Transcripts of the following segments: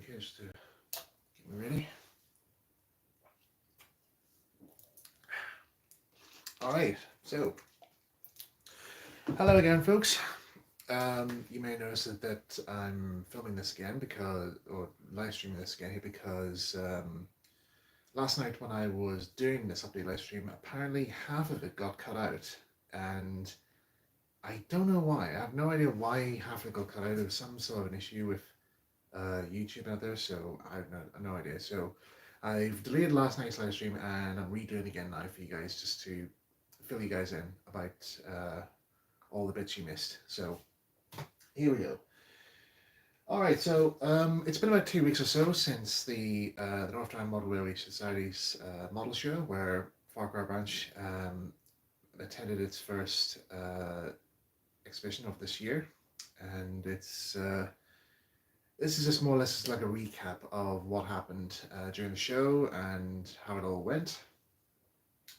drink here just to get me ready. Alright, so hello again, folks. You may notice that I'm filming this again or live streaming this again here because last night when I was doing this update live stream, apparently half of it got cut out, and I don't know why. I have no idea why half of it got cut out. There was some sort of an issue with YouTube out there, so I have no idea. So I've deleted last night's live stream and I'm redoing it again now for you guys just to fill you guys in about all the bits you missed. So here we go. Alright, so it's been about 2 weeks or so since the Northern Model Railway Society's model show, where Ffarquhar branch attended its first exhibition of this year, and it's this is just more or less just like a recap of what happened during the show and how it all went,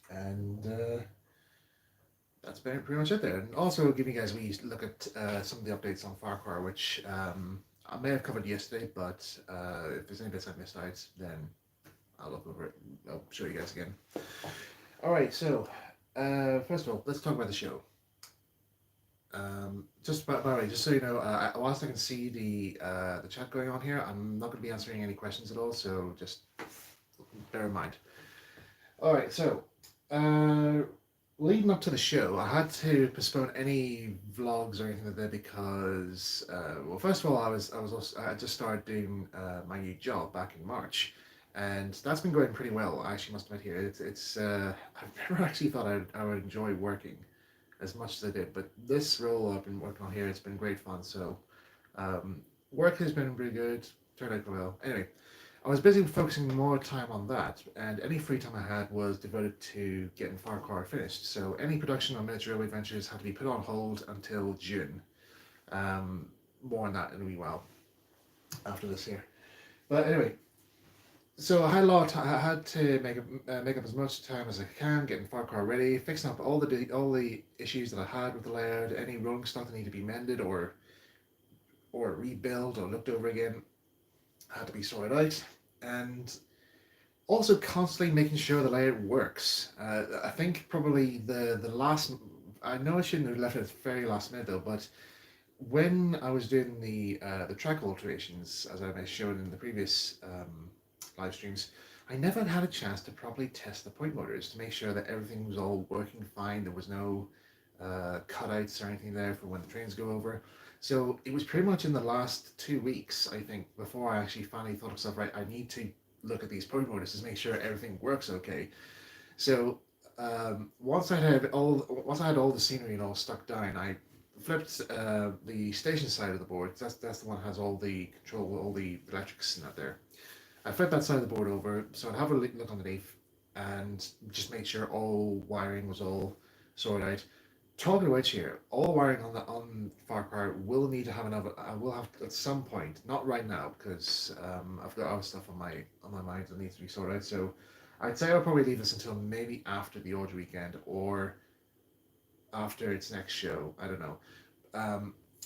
and that's been pretty much it there. And also give you guys a wee look at some of the updates on Ffarquhar, which I may have covered yesterday, but if there's any bits I've missed out, then I'll look over it. I'll show you guys again. Alright, so first of all, let's talk about the show. Just by the way, just so you know, whilst I can see the chat going on here, I'm not going to be answering any questions at all, so just bear in mind. Alright, so leading up to the show, I had to postpone any vlogs or anything like that because, well, first of all, I just started doing my new job back in March, and that's been going pretty well. I actually must admit here, I've never actually thought I would enjoy working as much as I did, but this role I've been working on here, it's been great fun. So work has been pretty good, turned out well. Anyway, I was busy focusing more time on that, and any free time I had was devoted to getting Ffarquhar finished. So any production on Miniature Railway Adventures had to be put on hold until June. More on that in a wee while after this here. But anyway, so I had to make up as much time as I can, getting Ffarquhar ready, fixing up all the issues that I had with the layout, any rolling stock that needed to be mended or rebuilt or looked over again had to be sorted out, and also constantly making sure the layout works. I think probably the last, I know I shouldn't have left it at the very last minute though, but when I was doing the track alterations, as I showed in the previous live streams, I never had a chance to properly test the point motors to make sure that everything was all working fine. There was no cutouts or anything there for when the trains go over. So it was pretty much in the last 2 weeks, I think, before I actually finally thought of myself, right, I need to look at these point motors to make sure everything works okay. So once I had all the scenery and all stuck down, I flipped the station side of the board. That's the one that has all the control, all the electrics and that there. I flipped that side of the board over, so I'd have a look underneath and just make sure all wiring was all sorted out. Talking of which here, all wiring on Ffarquhar will need to have I will have to, at some point, not right now because I've got other stuff on my mind that needs to be sorted out. So I'd say I'll probably leave this until maybe after the order weekend or after its next show. I don't know,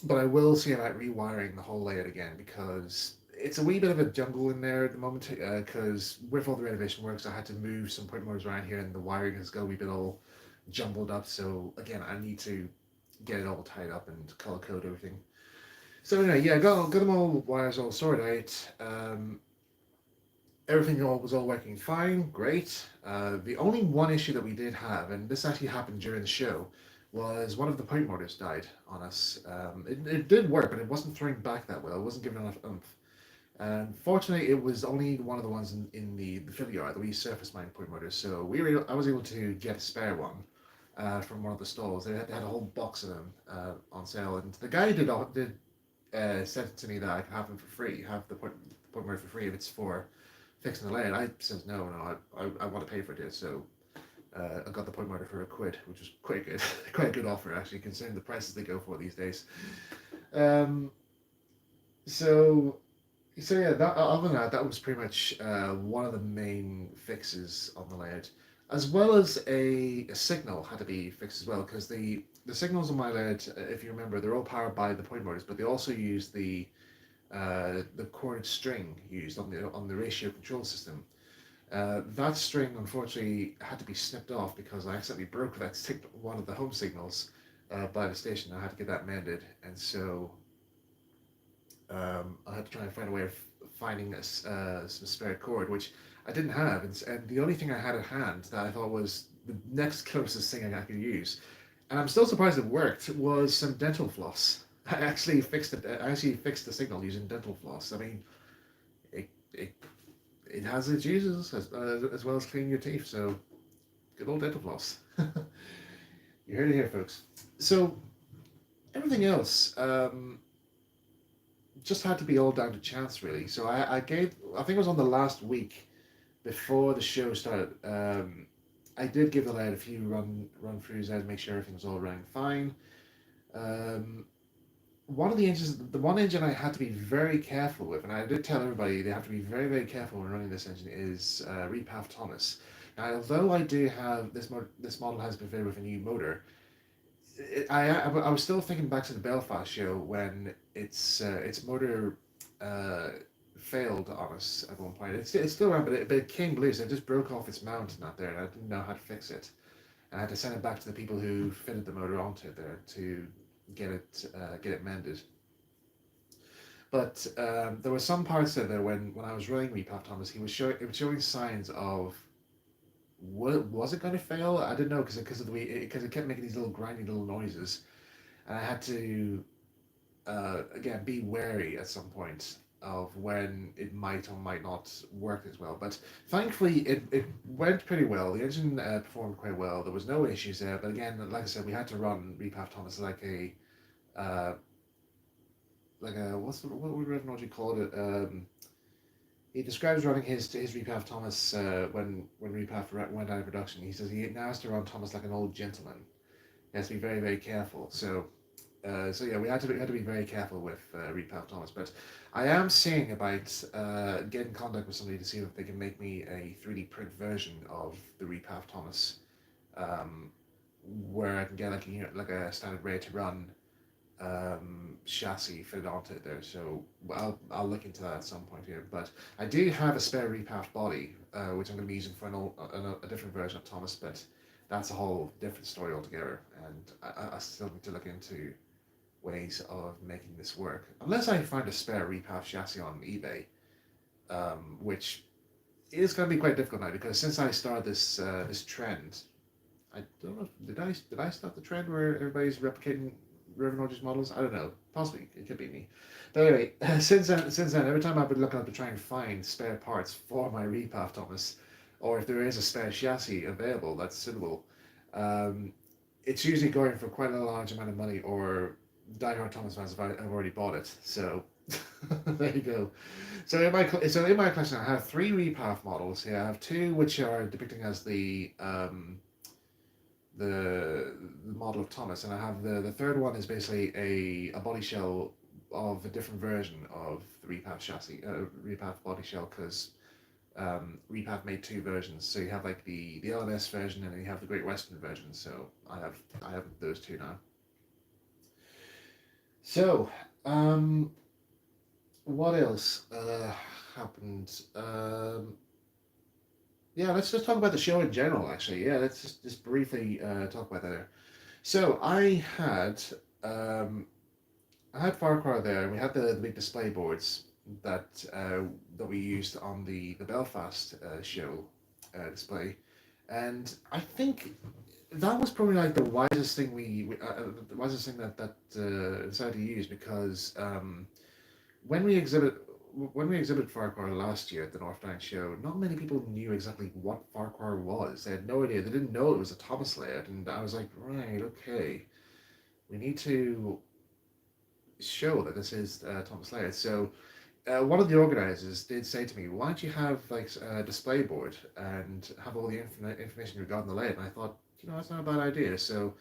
but I will see about rewiring the whole layout again because it's a wee bit of a jungle in there at the moment, because with all the renovation works I had to move some point motors around here and the wiring has got a wee bit all jumbled up, so again I need to get it all tied up and color code everything. So anyway, yeah, got them all, wires all sorted out. Everything was all working fine, great. The only one issue that we did have, and this actually happened during the show, was one of the point motors died on us. It did work, but it wasn't throwing back that well. It wasn't giving enough oomph. And fortunately, it was only one of the ones in the fill yard, the wee surface mount point motors. So I was able to get a spare one from one of the stalls. They had a whole box of them on sale, and the guy did said to me that I could have them for free, have the point motor for free if it's for fixing the layout. I says no, I want to pay for it. So I got the point motor for £1, which was quite good, quite a good offer actually, considering the prices they go for these days. So yeah, other than that, that was pretty much one of the main fixes on the layout, as well as a signal had to be fixed as well, because the signals on my layout, if you remember, they're all powered by the point motors, but they also use the the corded string used on the ratio control system. That string unfortunately had to be snipped off because I accidentally broke one of the home signals by the station. I had to get that mended, and so I had to try and find a way of finding some spare cord, which I didn't have, and the only thing I had at hand that I thought was the next closest thing I could use, and I'm still surprised it worked, was some dental floss. I actually fixed it. I actually fixed the signal using dental floss. I mean, it it, it has its uses as well as cleaning your teeth. So good old dental floss. You heard it here, folks. So everything else just had to be all down to chance, really. So I think it was on the last week before the show started. I did give the lad a few run throughs there to make sure everything was all running fine. Um, one of the engines, the one engine I had to be very careful with, and I did tell everybody they have to be very, very careful when running this engine, is Repaf Thomas. Now, although I do have this model has been fitted with a new motor, I was still thinking back to the Belfast show when its motor uh, failed on us at one point. It's still around, but it came loose. It just broke off its mount out there, and I didn't know how to fix it. And I had to send it back to the people who fitted the motor onto it there to get it mended. But there were some parts there when I was running Repap Thomas, it was showing signs of was it going to fail? I didn't know because of the way because it kept making these little grinding little noises, and I had to again be wary at some point of when it might or might not work as well. But thankfully, it went pretty well. The engine performed quite well. There was no issues there. But again, like I said, we had to run Repap Thomas uh, like a what would Reverend Audrey call it? He describes running his Repaf Thomas when Repaf went out of production. He says he now has to run Thomas like an old gentleman. He has to be very very careful. So yeah, we had to be very careful with Repaf Thomas. But I am seeing about getting in contact with somebody to see if they can make me a 3D print version of the Repaf Thomas, um, where I can get like a standard ready to run chassis fitted onto it there. So I'll look into that at some point here. But I do have a spare repath body, which I'm going to be using for a different version of Thomas. But that's a whole different story altogether, and I still need to look into ways of making this work. Unless I find a spare repath chassis on eBay, which is going to be quite difficult now because since I started this trend, I don't know. Did I start the trend where everybody's replicating Reverend Rogers models? I don't know. Possibly it could be me. But anyway, since then, every time I've been looking up to try and find spare parts for my Repaf Thomas, or if there is a spare chassis available that's suitable, um, it's usually going for quite a large amount of money, or diehard Thomas fans have already bought it. So there you go. So in my collection, I have three Repaf models here. I have two which are depicting as the model of Thomas, and I have the third one is basically a body shell of a different version of the Repath chassis, Repath body shell, because Repath made two versions. So you have like the LMS version, and then you have the Great Western version. So I have those two now. So what else happened? Yeah, let's just talk about the show in general, actually. Yeah, let's just briefly talk about that there. So um, I had Farquhar there, and we had the big display boards that we used on the Belfast show display, and I think that was probably like the wisest thing the wisest thing that decided to use because when we exhibit when we exhibited Farquhar last year at the North Down show, not many people knew exactly what Farquhar was. They had no idea. They didn't know it was a Thomas layout, and I was like, right, okay, we need to show that this is Thomas layout. So one of the organizers did say to me, "Why don't you have like a display board and have all the information regarding the layout?" And I thought, that's not a bad idea. So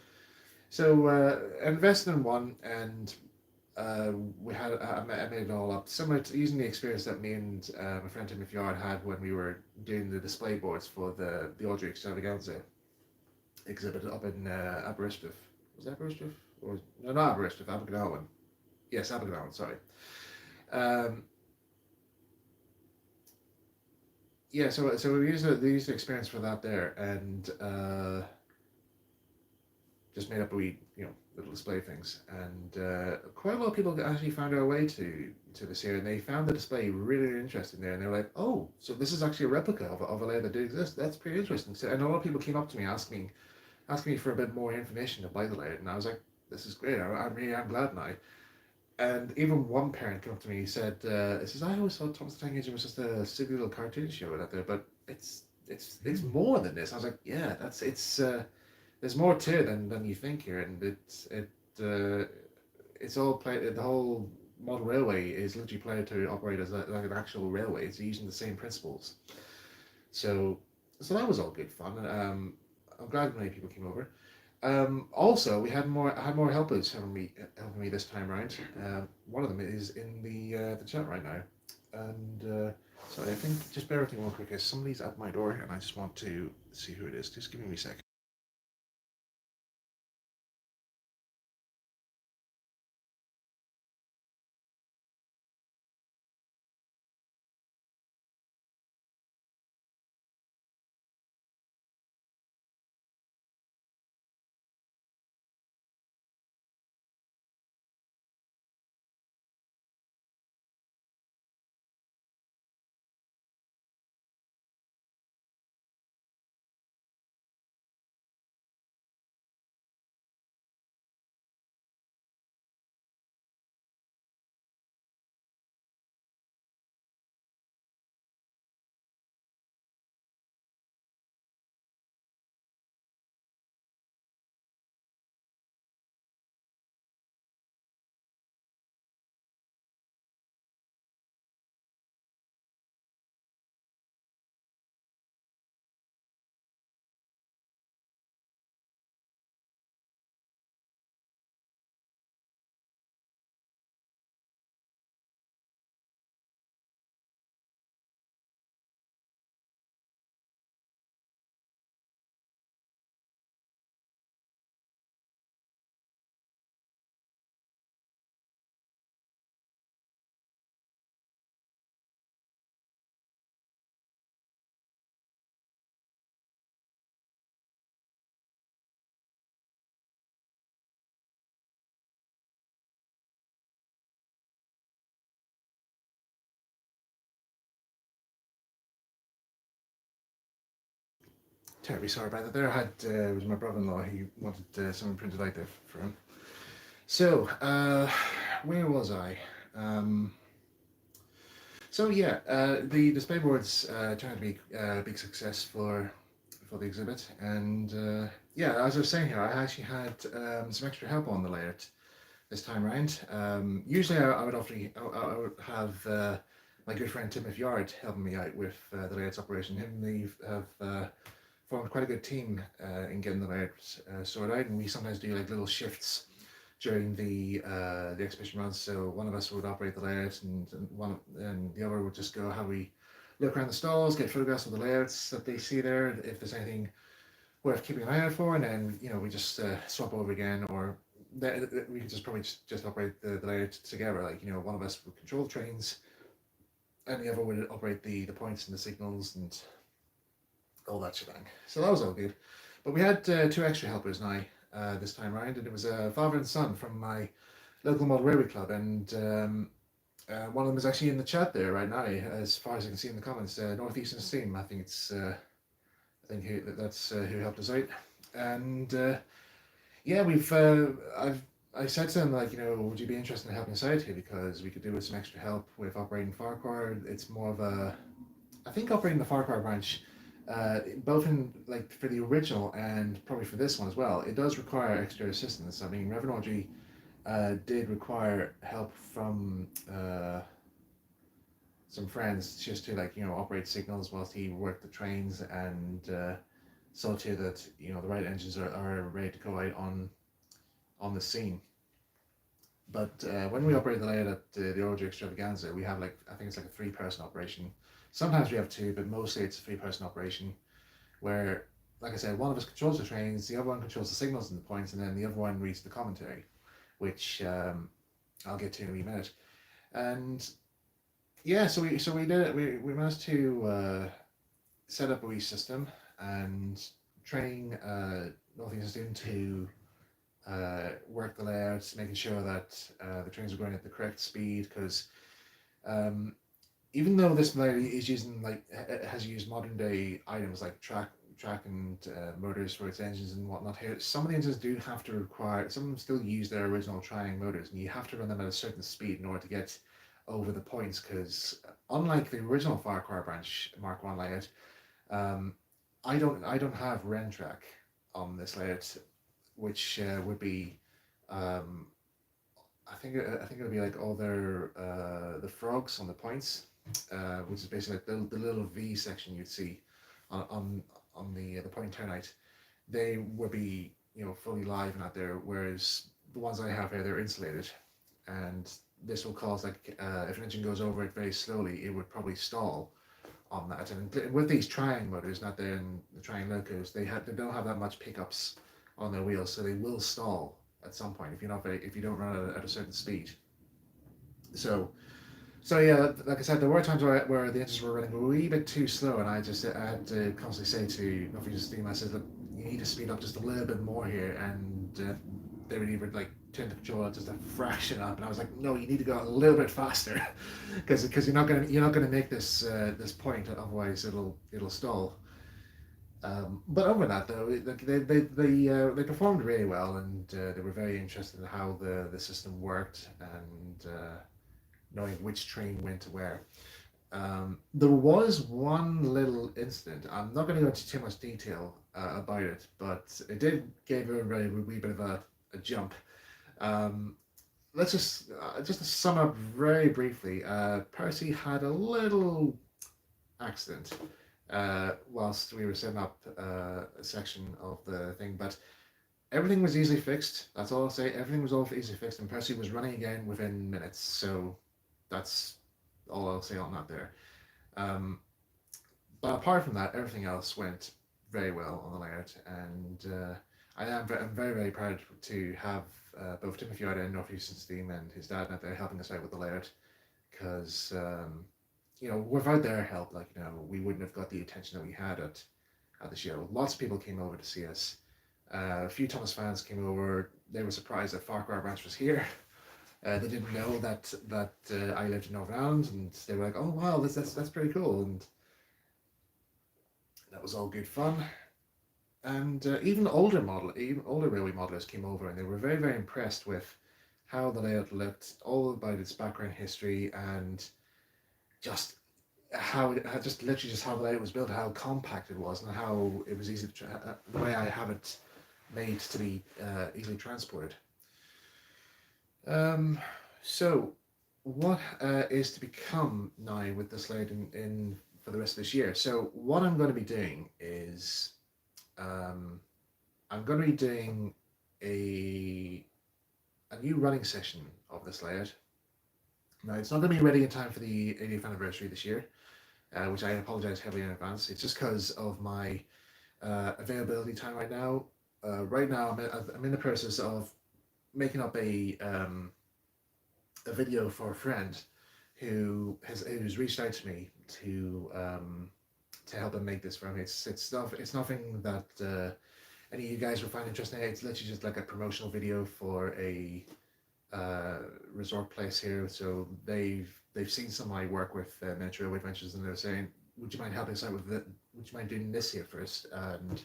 I invested in one, and I made it all up, similar to using the experience that me and my friend Tim Fjord had when we were doing the display boards for the Audrey Extravaganza exhibit up in Aberystwyth. Was it Aberystwyth? Or no, not Aberystwyth, Abergnawan. Yes, Abergnawan. Sorry. Um, yeah, so we used the experience for that there, and just made up a wee, little display things, and quite a lot of people actually found their way to this here, and they found the display really, really interesting there, and they were like, "Oh, so this is actually a replica of a layer that did exist. That's pretty interesting." So, and a lot of people came up to me asking me for a bit more information to buy the layer, and I was like, "This is great. I'm glad now." And even one parent came up to me and said, "It says I always thought Thomas the Tank Engine was just a silly little cartoon show out there, but it's more than this." I was like, "Yeah, that's it's." There's more to it than you think here, and uh, it's all played. The whole model railway is literally played to operate as like an actual railway. It's using the same principles. So that was all good fun. I'm glad many people came over. Also, we had more. I had more helpers helping me this time around. One of them is in the chat right now, and so I think just bear with me one quick. Somebody's at my door, and I just want to see who it is. Just give me a second. Terribly sorry about that. There, I had it was my brother-in-law. He wanted something printed out there for him. So, where was I? Um, so yeah, the display boards turned to be a big success for the exhibit, and yeah, as I was saying here, I actually had some extra help on the layout this time around. Usually, I would I would have my good friend Timothy Yard helping me out with the layouts operation. Him and me have formed quite a good team in getting the layouts sorted out, and we sometimes do like little shifts during the exhibition runs. So one of us would operate the layout, and the other would just go how we look around the stalls, get photographs of the layouts that they see there, if there's anything worth keeping an eye out for, and then we just swap over again, or we could just probably just operate the layout together. Like one of us would control trains, and the other would operate the points and the signals and all that shebang. So that was all good. But we had two extra helpers now this time around, and it was a father and son from my local model railway club, and one of them is actually in the chat there right now, as far as I can see in the comments. Northeastern Steam, I think that's who helped us out, and yeah, I said to them like, would you be interested in helping us out here because we could do with some extra help with operating Ffarquhar. It's more of a I think operating the Ffarquhar branch, both in like for the original and probably for this one as well, it does require extra assistance. I mean, Revenology did require help from some friends just to like operate signals whilst he worked the trains and saw to that the right engines are ready to go out on the scene. But when we operate the layout at the Orgy Extravaganza, we have like I think it's like a three-person operation. Sometimes we have two, but mostly it's a three-person operation where, like I said, one of us controls the trains, the other one controls the signals and the points, and then the other one reads the commentary, which I'll get to in a wee minute. And yeah, so we did it. We managed to set up a wee system and train Northeastern student to work the layouts, making sure that the trains are going at the correct speed. Because um, even though this layout is using has used modern day items like track and motors for its engines and whatnot here, some of the engines do have to require, some of them still use their original Triang motors, and you have to run them at a certain speed in order to get over the points. Because unlike the original Ffarquhar branch Mark One layout, um, I don't have Ren track on this layout, which would be um, I think it'll be like all their the frogs on the points, which is basically like the little V section you'd see on the point turnout. They would be fully live and out there, whereas the ones I have here they're insulated, and this will cause like if an engine goes over it very slowly, it would probably stall on that. And with these Triang motors, not the Triang locos, they don't have that much pickups on their wheels, so they will stall at some point if you don't run at a certain speed. So yeah, like I said, there were times where the engines were running a wee bit too slow, and I had to constantly say to Northeastern Steam, I said, look, you need to speed up just a little bit more here, and they would either like turn the controller just a fraction up, and I was like, no, you need to go a little bit faster, because you're not gonna make this point, otherwise it'll stall. But over that though, they performed really well, and they were very interested in how the system worked, and knowing which train went to where. There was one little incident. I'm not going to go into too much detail about it, but it did give everybody a wee bit of a jump. Um, let's just to sum up very briefly. Percy had a little accident whilst we were setting up a section of the thing, but everything was easily fixed. That's all I'll say. Everything was all easily fixed, and Percy was running again within minutes. So that's all I'll say on that there. Um, but apart from that, everything else went very well on the layout, and I'm very, very proud to have both Timothy Yoda and Northeastern Steam and his dad out there helping us out with the layout, because without their help, we wouldn't have got the attention that we had at the show. Lots of people came over to see us. A few Thomas fans came over. They were surprised that Farquhar Branch was here. They didn't know that I lived in Northern Ireland, and they were like, "Oh wow, that's pretty cool," and that was all good fun. And even older railway modelers came over, and they were very, very impressed with how the layout looked, all about its background history, and just just literally just how the layout was built, how compact it was, and how it was easy to the way I have it made to be easily transported. So what is to become now with this layout in for the rest of this year? So what I'm going to be doing is I'm going to be doing a new running session of this layout. Now, it's not going to be ready in time for the 80th anniversary this year, which I apologize heavily in advance. It's just because of my availability time right now. Right now, I'm in the process of making up a video for a friend who's reached out to me to help him make this for him. It's nothing that any of you guys will find interesting. It's literally just like a promotional video for a resort place here. So they've seen some of my work with Miniature Railway Adventures, and they're saying, "Would you mind helping us out with it? Would you mind doing this here first? And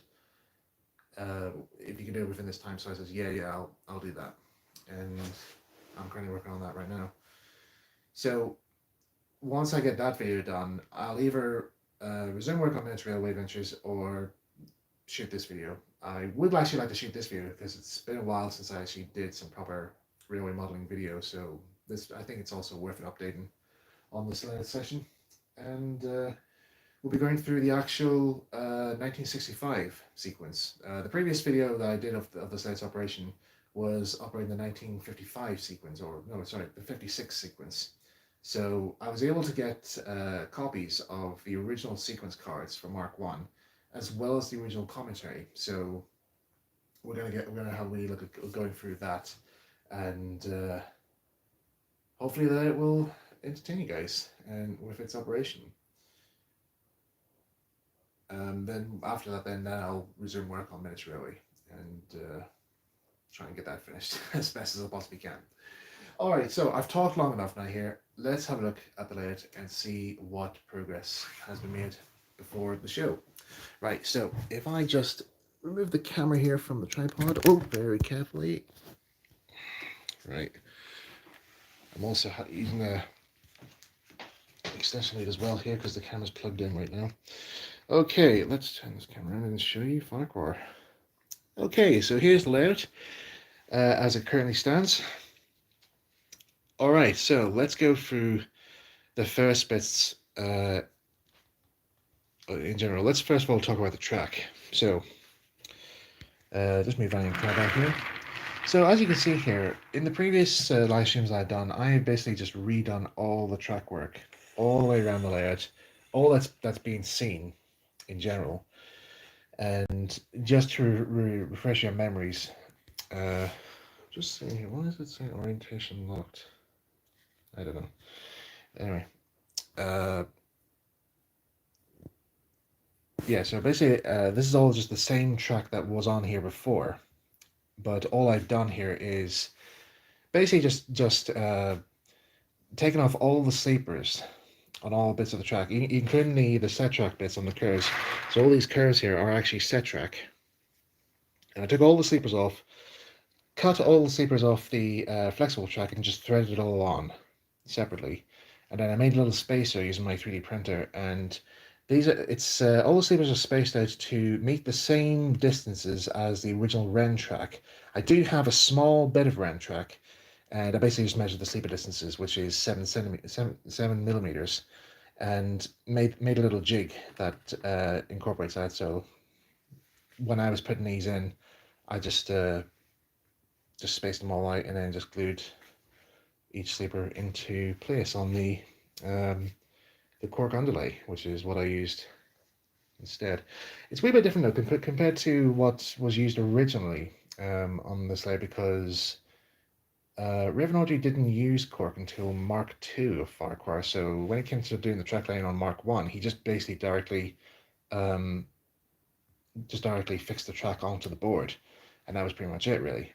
if you can do it within this time." So I says, "Yeah, I'll do that." And I'm currently working on that right now. So once I get that video done, I'll either resume work on Miniature Railway Adventures or shoot this video. I would actually like to shoot this video because it's been a while since I actually did some proper railway modeling video. So I think it's also worth an updating on this session. And we'll be going through the actual 1965 sequence. The previous video that I did of the Slates operation was operating the 1955 sequence, or no, sorry, the 56 sequence. So I was able to get copies of the original sequence cards for Mark One, as well as the original commentary. So we're gonna have a wee look at going through that, and hopefully that it will entertain you guys and with its operation. Then after that, then I'll resume work on miniature railway and try and get that finished as best as I possibly can. All right, so I've talked long enough now here. Let's have a look at the layout and see what progress has been made before the show. Right, so if I just remove the camera here from the tripod, oh, very carefully. Right, I'm also using a extension lead as well here because the camera's plugged in right now. Okay, let's turn this camera around and show you Ffarquhar. Okay, so here's the layout as it currently stands. All right, so let's go through the first bits in general. Let's first of all talk about the track. So just move on back here. So as you can see here, in the previous live streams I've done, I have basically just redone all the track work, all the way around the layout, all that's being seen in general. And just to refresh your memories, just seeing here, why is it saying orientation locked? I don't know. Anyway, yeah, so basically this is all just the same track that was on here before, but all I've done here is basically just taken off all the sleepers on all bits of the track, including the set track bits on the curves. So all these curves here are actually set track. And I took all the sleepers off, cut all the sleepers off the flexible track and just threaded it all on separately. And then I made a little spacer using my 3D printer, and these are all the sleepers are spaced out to meet the same distances as the original Ren track. I do have a small bit of Ren track, and I basically just measured the sleeper distances, which is 7 millimeters, and made a little jig that incorporates that. So when I was putting these in, I just spaced them all out and then just glued each sleeper into place on the cork underlay, which is what I used instead. It's a wee bit different though compared to what was used originally on this layer, because Raven Audrey didn't use cork until Mark II of Ffarquhar. So when it came to doing the track laying on Mark I, he just basically directly fixed the track onto the board, and that was pretty much it, really.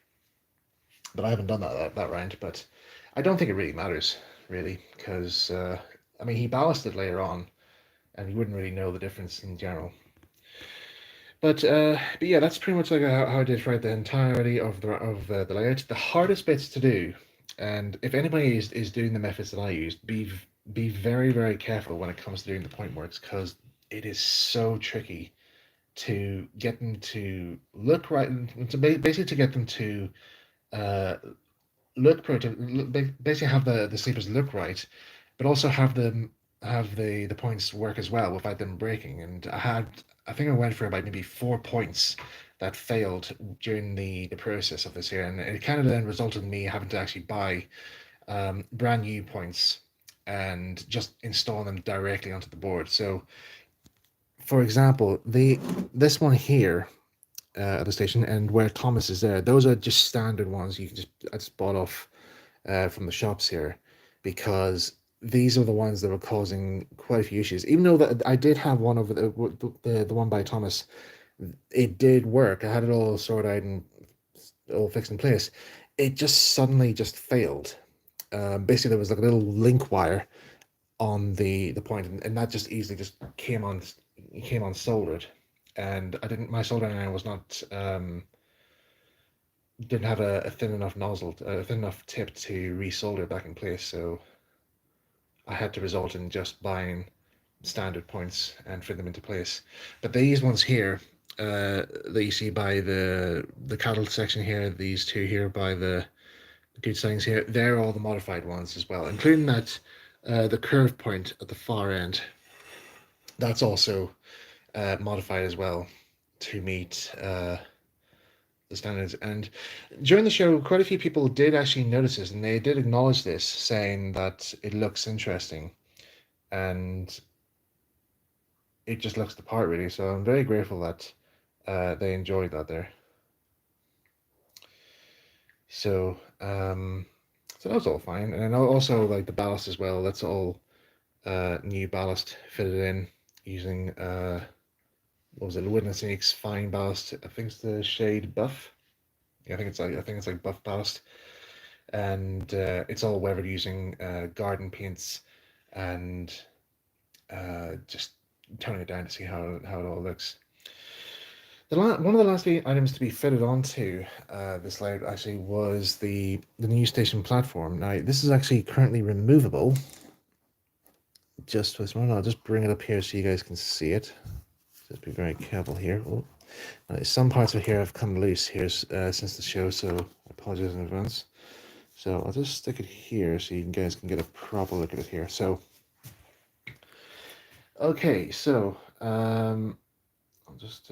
But I haven't done that round, but I don't think it really matters, really, because I mean, he ballasted later on, and you wouldn't really know the difference in general. But yeah, that's pretty much like how I did throughout the entirety of the layout. The hardest bits to do, and if anybody is doing the methods that I used, be very, very careful when it comes to doing the point works, because it is so tricky to get them to look right, and to basically to get them to look basically have the sleepers look right, but also have them have the points work as well without them breaking. And I think I went for about maybe 4 points that failed during the process of this here, and it kind of then resulted in me having to actually buy brand new points and just install them directly onto the board. So for example, this one here at the station, and where Thomas is there, those are just standard ones I just bought off from the shops here, because these are the ones that were causing quite a few issues. Even though that I did have one over the one by Thomas, it did work. I had it all sorted out and all fixed in place. It just suddenly just failed. Basically, there was like a little link wire on the point, and that just easily just came on soldered, and my soldering iron was not didn't have a thin enough nozzle, a thin enough tip to resolder it back in place, so I had to result in just buying standard points and fit them into place. But these ones here that you see by the cattle section here, these two here by the good settings here, they're all the modified ones as well, including that the curve point at the far end. That's also modified as well to meet the standards. And during the show, quite a few people did actually notice this, and they did acknowledge this, saying that it looks interesting and it just looks the part, really. So I'm very grateful that they enjoyed that there. So So that's all fine. And also like the ballast as well. That's all new ballast fitted in using what was it? Witness Inc.'s fine ballast. I think it's the shade buff. Yeah, I think it's like buff ballast, and it's all weathered using garden paints and just toning it down to see how it all looks. One of the last items to be fitted onto this layout actually was the new station platform. Now this is actually currently removable. Just this one, I'll just bring it up here so you guys can see it. Just be very careful here. Oh, some parts of here have come loose here since the show, so I apologize in advance. So I'll just stick it here so you guys can get a proper look at it here. So, okay, so I'll just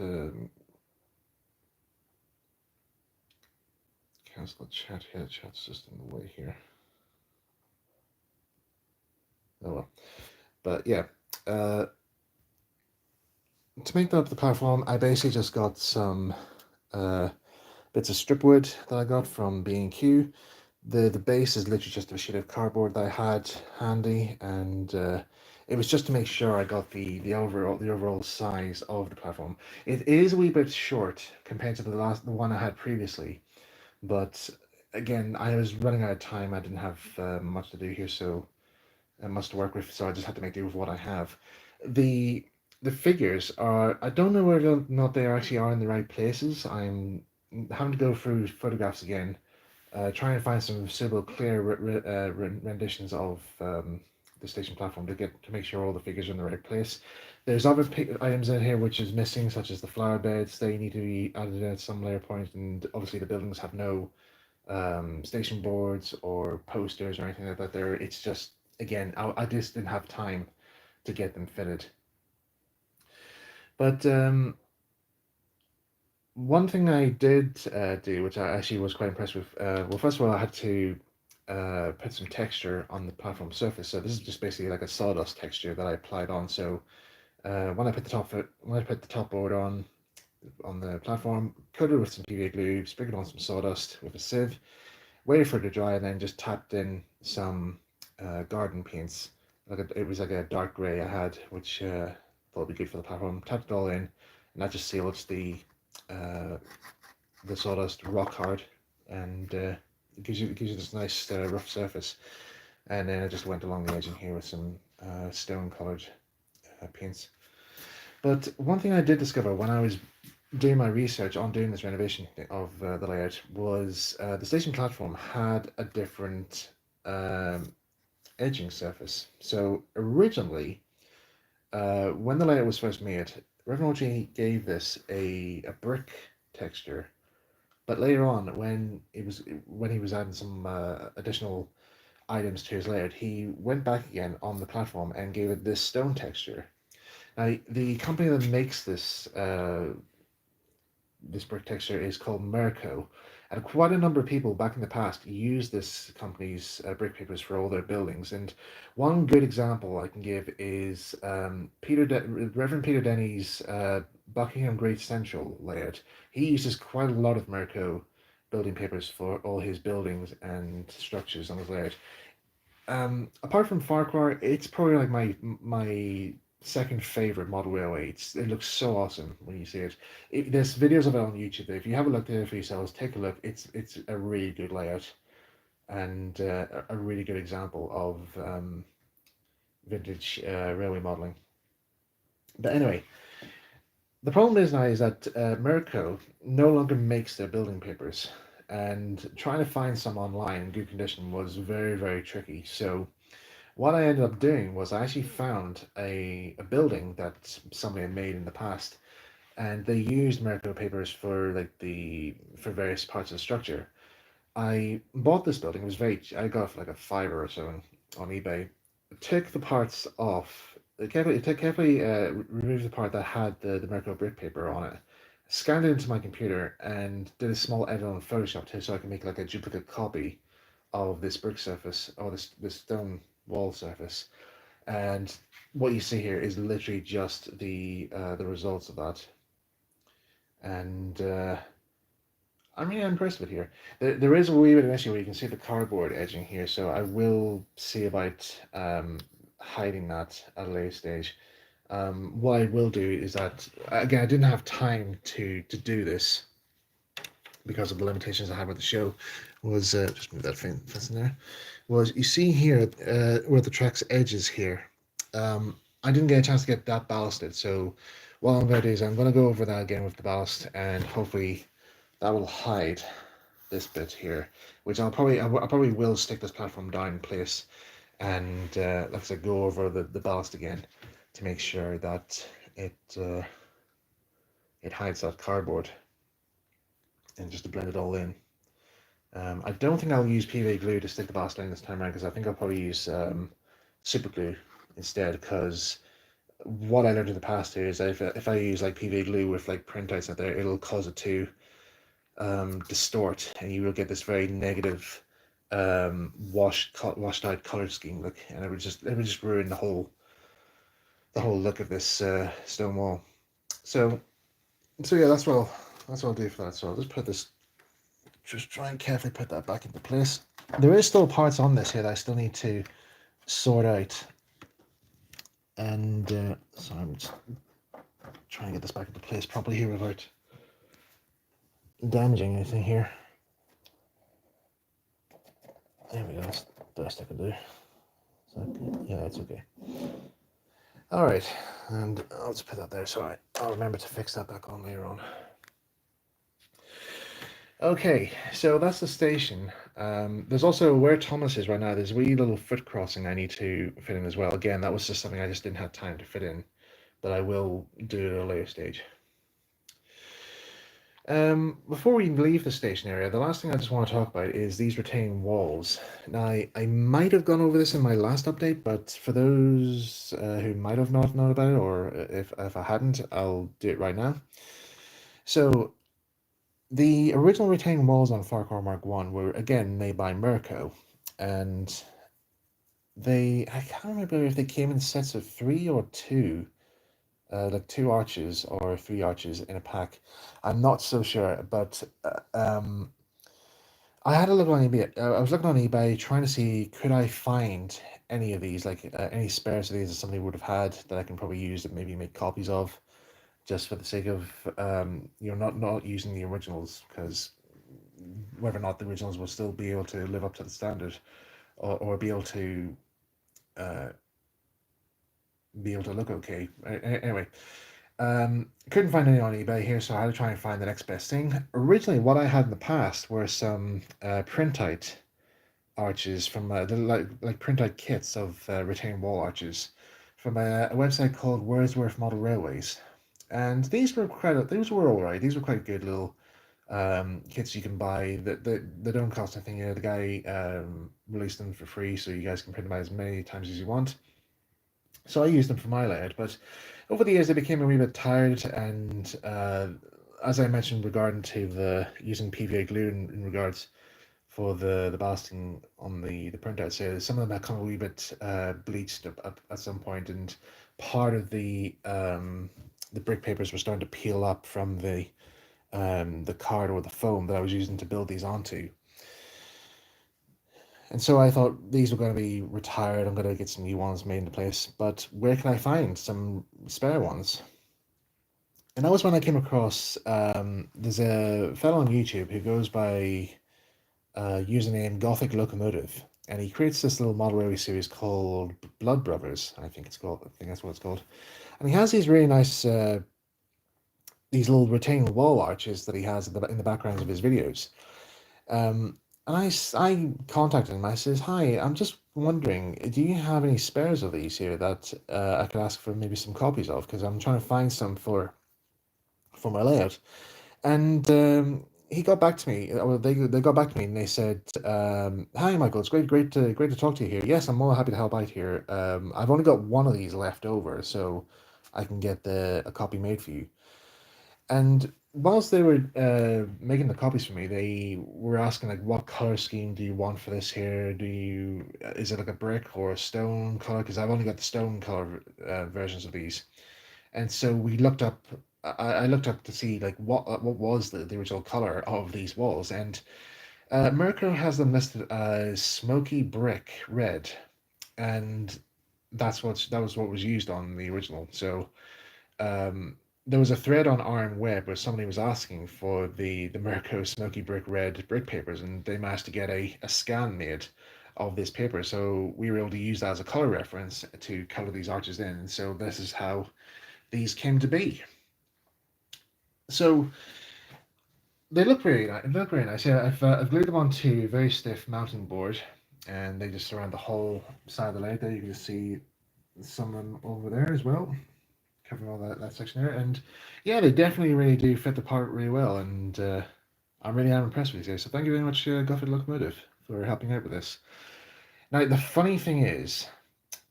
cancel the chat here. The chat's just in the way here. Oh well. But yeah, to make up the platform, I basically just got some bits of strip wood that I got from B&Q. The base is literally just a sheet of cardboard that I had handy, and it was just to make sure I got the overall size of the platform. It is a wee bit short compared to the one I had previously, but again, I was running out of time. I didn't have much to do here, so much to work with, so I just had to make do with what I have. The the figures are, I don't know whether or not they actually are in the right places. I'm having to go through photographs again, try and find some suitable, clear renditions of the station platform to make sure all the figures are in the right place. There's other items in here which is missing, such as the flower beds. They need to be added at some later point, and obviously the buildings have no station boards or posters or anything like that. There, it's just again, I just didn't have time to get them fitted. But one thing I did do, which I actually was quite impressed with, well, first of all, I had to put some texture on the platform surface. So this is just basically like a sawdust texture that I applied on. So when I put the top board on the platform, coated with some PVA glue, sprinkled on some sawdust with a sieve, waited for it to dry, and then just tapped in some garden paints. It was like a dark grey I had, which thought would be good for the platform. Tapped it all in, and that just seals uh, the sawdust rock hard, and it gives you this nice rough surface. And then I just went along the edge in here with some stone coloured paints. But one thing I did discover when I was doing my research on doing this renovation of the layout was the station platform had a different um, edging surface. So originally, when the layout was first made, Reverend gave this a brick texture, but later on, when he was adding some additional items to his layout, he went back again on the platform and gave it this stone texture. Now, the company that makes this brick texture is called MrkI, and quite a number of people back in the past use this company's brick papers for all their buildings. And one good example I can give is Reverend Peter Denny's Buckingham Great Central layout. He uses quite a lot of MrkI building papers for all his buildings and structures on his layout. Apart from Farquhar, it's probably like my second favorite model railway. It looks so awesome when you see it. There's videos of it on YouTube. If you have a look there for yourselves, take a look. It's a really good layout and a really good example of vintage railway modeling. But anyway, the problem is now is that MrkI no longer makes their building papers, and trying to find some online in good condition was very tricky. So what I ended up doing was I actually found a building that somebody had made in the past, and they used MrkI papers for for various parts of the structure. I bought this building. It was I got it for like a fiver or so on eBay. Took the parts off. Carefully removed the part that had the MrkI brick paper on it. Scanned it into my computer and did a small edit on Photoshop too, so I can make like a duplicate copy of this brick surface or this stone wall surface. And what you see here is literally just the results of that. And I'm really impressed with here. There is a wee bit of an issue where you can see the cardboard edging here, so I will see about hiding that at a later stage. What I will do is that, again, I didn't have time to do this because of the limitations I had with the show. Was just move that fence in there. Was, you see here where the track's edge is here. I didn't get a chance to get that ballasted, so what I'm going to do is I'm going to go over that again with the ballast, and hopefully that will hide this bit here, which I probably will stick this platform down in place, and like I said, go over the ballast again to make sure that it hides that cardboard, and just to blend it all in. I don't think I'll use PVA glue to stick the ballast down this time around, because I think I'll probably use super glue instead, because what I learned in the past here is that if I use like PVA glue with like printouts out there, it'll cause it to distort, and you will get this very negative washed out color scheme look, and it would just ruin the whole look of this stone wall. So yeah, that's what I'll do for that. So I'll just put this, just try and carefully put that back into place. There is still parts on this here that I still need to sort out, and so I'm just trying to get this back into place properly here without damaging anything here. There we go, that's the best I can do. So, yeah, it's okay. All right, and I'll just put that there so I'll remember to fix that back on later on. Okay, so that's the station. There's also where Thomas is right now. There's a wee little foot crossing I need to fit in as well. Again, that was just something I just didn't have time to fit in, but I will do it at a later stage. Before we leave the station area, the last thing I just want to talk about is these retaining walls. Now, I might have gone over this in my last update, but for those who might have not known about it, or if I hadn't, I'll do it right now. So, the original retaining walls on Ffarquhar Mark 1 were, again, made by MrkI, and I can't remember if they came in sets of 3 or 2. Like 2 arches or 3 arches in a pack. I'm not so sure, but I had a look on eBay. I was looking on eBay trying to see could I find any of these, like any spares of these that somebody would have had that I can probably use and maybe make copies of, just for the sake of not using the originals, because whether or not the originals will still be able to live up to the standard, or be able to look okay. Anyway, couldn't find any on eBay here, so I had to try and find the next best thing. Originally, what I had in the past were some printout arches from like printout kits of retaining wall arches from a website called Wordsworth Model Railways, and these were all right. These were quite good little kits you can buy that they don't cost anything. The guy released them for free, so you guys can print them out as many times as you want. So I used them for my layout, but over the years they became a wee bit tired, and as I mentioned regarding to the using PVA glue in regards for the ballasting on the printouts here, some of them had come a wee bit bleached at some point, and part of the brick papers were starting to peel up from the card or the foam that I was using to build these onto. And so I thought these were going to be retired. I'm going to get some new ones made into place. But where can I find some spare ones? And that was when I came across, there's a fellow on YouTube who goes by username Gothic Locomotive. And he creates this little model railway series called Blood Brothers, I think it's called. I think that's what it's called. And he has these really nice, these little retaining wall arches that he has in the backgrounds of his videos. And I contacted him. I says, "Hi, I'm just wondering, do you have any spares of these here that I could ask for maybe some copies of? Because I'm trying to find some for my layout." And he got back to me. Well, they got back to me and they said, "Hi, Michael. It's great to talk to you here. Yes, I'm more happy to help out here. I've only got one of these left over, so I can get a copy made for you." And whilst they were making the copies for me, they were asking like, "What color scheme do you want for this here? Is it like a brick or a stone color? Because I've only got the stone color versions of these." And so we looked up I looked up to see like what was the original color of these walls, and MrkI has them listed as smoky brick red, and that was what was used on the original. So there was a thread on Iron Web where somebody was asking for the MrkI Smoky Brick Red brick papers, and they managed to get a scan made of this paper. So we were able to use that as a color reference to color these arches in. And so this is how these came to be. So they look very nice. They look very nice. Yeah, I've glued them onto a very stiff mounting board, and they just surround the whole side of the leg. There you can just see some of them over there as well, covering all that section there. And yeah, they definitely really do fit the part really well. And I'm really am impressed with these guys. So thank you very much, Gufford Locomotive, for helping out with this. Now, the funny thing is,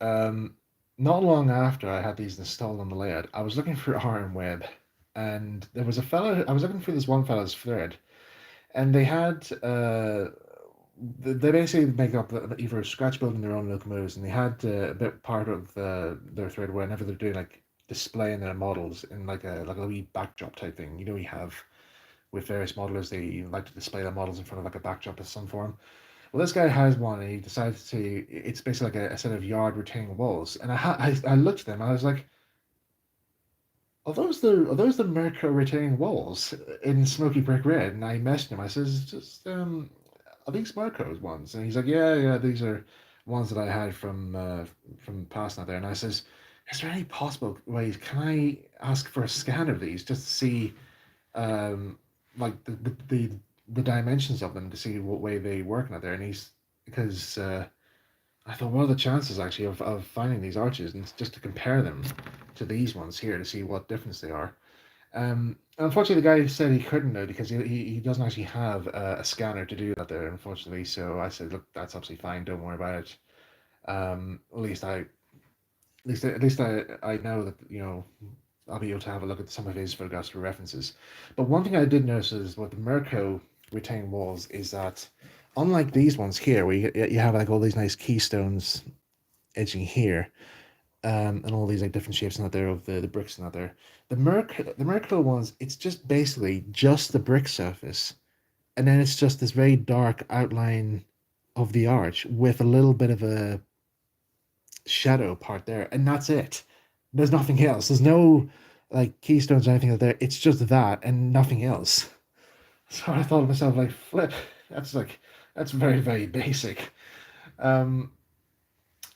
um, not long after I had these installed on the layout, I was looking for Iron Web, and there was a fellow. I was looking for this one fellow's thread, and they had they basically make up either scratch building their own locomotives, and they had a bit part of their thread whenever they're doing like displaying their models in like a wee backdrop type thing. You know, we have with various modelers, they like to display their models in front of like a backdrop of some form. Well, this guy has one, and he decides to. It's basically like a set of yard retaining walls, and I looked at them, and I was like, are those the MrkI retaining walls in Smoky Brick Red? And I messaged him. I says, just are these MrkI's ones? And he's like, yeah, these are ones that I had from passing out there. And I says, is there any possible ways? Can I ask for a scan of these just to see um like the dimensions of them to see what way they work out there? And he's because I thought, what are the chances actually of finding these arches and just to compare them to these ones here to see what difference they are. Unfortunately, the guy said he couldn't know because he doesn't actually have a scanner to do that there, unfortunately. So I said, look, that's absolutely fine. Don't worry about it. At least I know that I'll be able to have a look at some of his photographs for references. But one thing I did notice is with the MrkI retaining walls is that unlike these ones here, where you have like all these nice keystones edging here, and all these like different shapes in that there of the bricks in that there. The MrkI ones, it's just basically just the brick surface, and then it's just this very dark outline of the arch with a little bit of a shadow part there, and that's it. There's nothing else. There's no like keystones or anything like that. It's just that and nothing else. So I thought to myself, like, flip, that's very, very basic. Um,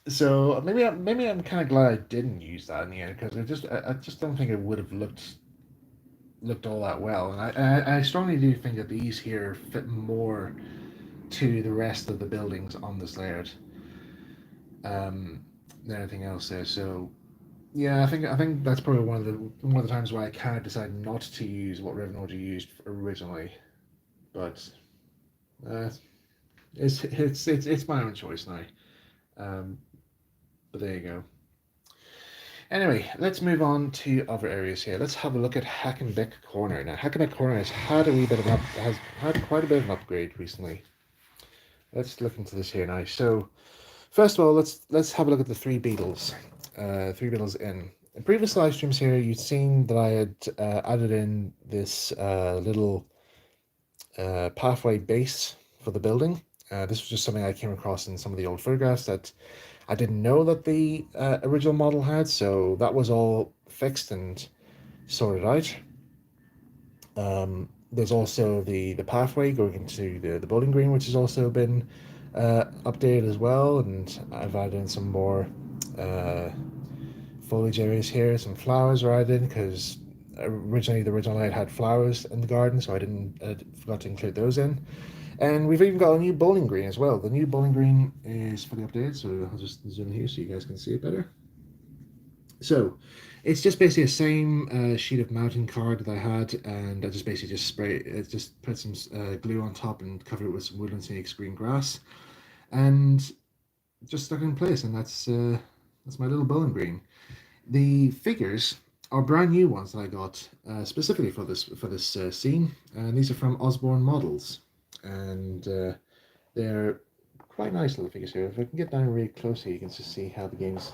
so maybe I'm kind of glad I didn't use that in the end because I just don't think it would have looked all that well. And I strongly do think that these here fit more to the rest of the buildings on this layout than anything else there. So yeah, I think that's probably one of the times why I kind of decided not to use what Revnology used originally. But uh, it's my own choice now. Um, but there you go. Anyway, let's move on to other areas here. Let's have a look at Hackney Beck Corner. Now, Hackney Beck Corner has had quite a bit of an upgrade recently. Let's look into this here now. So, first of all, let's have a look at the Three Beatles. Three Beatles Inn. In previous live streams here, you'd seen that I had added in this little pathway base for the building. This was just something I came across in some of the old photographs that I didn't know that the original model had, so that was all fixed and sorted out. There's also the pathway going into the bowling green, which has also been updated as well, and I've added in some more foliage areas here. Some flowers are added in because originally the original layout had flowers in the garden, so I forgot to include those in. And we've even got a new bowling green as well. The new bowling green is fully updated, so I'll just zoom here so you guys can see it better. So it's just basically the same sheet of mountain card that I had, and I just basically just put some glue on top and cover it with some woodland snakes green grass, and just stuck it in place. And that's my little bowling green. The figures are brand new ones that I got specifically for this scene, and these are from Osborne Models, and they're quite nice little figures here. If I can get down really close here, you can just see how the game's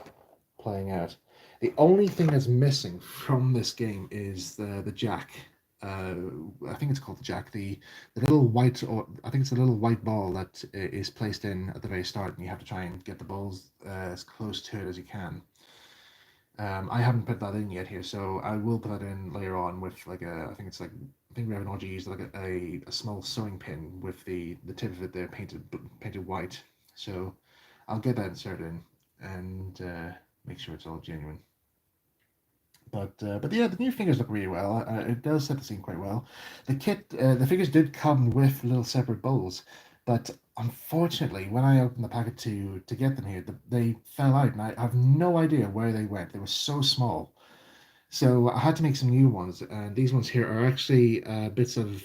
playing out. The only thing that's missing from this game is the jack. Uh, I think it's called the jack. The little white, or I think it's a little white ball that is placed in at the very start, and you have to try and get the balls as close to it as you can. I haven't put that in yet here, so I will put that in later on with like a. I think it's like I think we have an RG used like a small sewing pin with the tip of it there painted white. So I'll get that inserted in and make sure it's all genuine. But yeah, the new figures look really well. It does set the scene quite well. The kit, the figures did come with little separate bowls, but unfortunately, when I opened the packet to get them here, they fell out, and I have no idea where they went. They were so small, so I had to make some new ones. And these ones here are actually bits of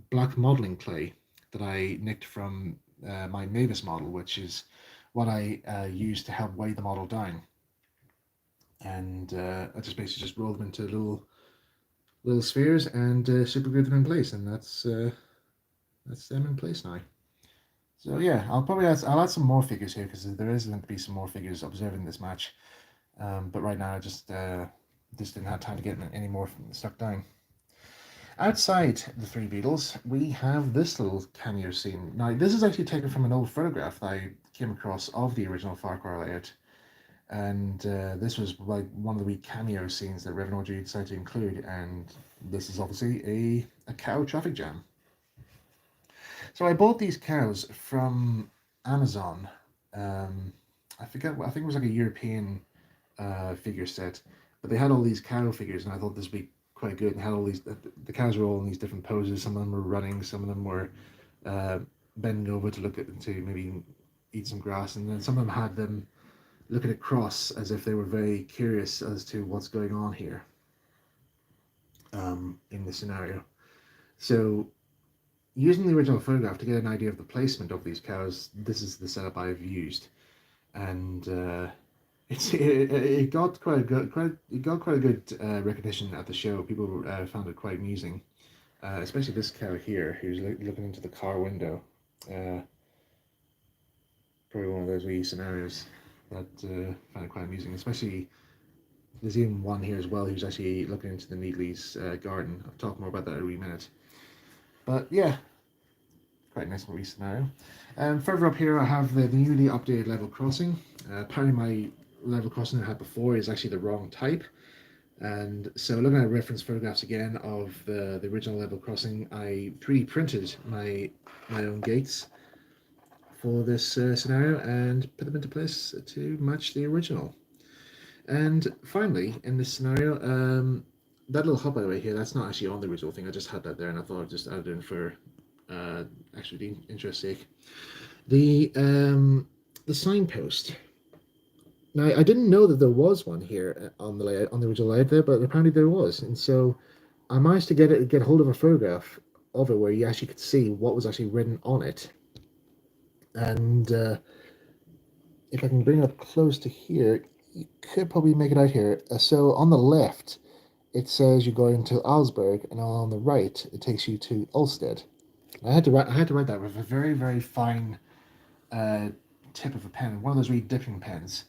black modeling clay that I nicked from my Mavis model, which is what I used to help weigh the model down. And I just basically just rolled them into little spheres and super glued them in place, and that's them in place now. So yeah, I'll add some more figures here because there is going to be some more figures observing this match. But right now I just didn't have time to get any more stuck down. Outside the three Beatles, we have this little cameo scene. Now this is actually taken from an old photograph that I came across of the original Ffarquhar layout. And this was like one of the wee cameo scenes that Rev and RG decided to include, and this is obviously a cow traffic jam. So I bought these cows from Amazon. Um, I forget, I think it was like a European figure set, but they had all these cow figures, and I thought this would be quite good. And had all these, the cows were all in these different poses. Some of them were running, some of them were uh, bending over to look at to maybe eat some grass, and then some of them had them looking across as if they were very curious as to what's going on here in the scenario. So, using the original photograph to get an idea of the placement of these cows, this is the setup I've used, and it got quite a good recognition at the show. People found it quite amusing, especially this cow here who's looking into the car window. Uh, Probably one of those wee scenarios that find it quite amusing. Especially, there's even one here as well who's actually looking into the Needley's garden. I'll talk more about that in a wee minute. But yeah, quite a nice wee scenario. Further up here, I have the newly updated level crossing. Apparently, my level crossing I had before is actually the wrong type. And so, looking at reference photographs again of the original level crossing, I 3D printed my own gates for this scenario and put them into place to match the original. And finally, in this scenario, that little hub by the way here, that's not actually on the original thing. I just had that there and I thought I'd just add it in for actually the interest's sake. The signpost. Now I didn't know that there was one here on the layout, on the original layout there, but apparently there was. And so I managed to get hold of a photograph of it where you actually could see what was actually written on it. And if I can bring it up close to here, you could probably make it out here. So on the left, it says you go into Augsburg, and on the right, it takes you to Ulstead. I had to write that with a very, very fine tip of a pen, one of those wee dipping pens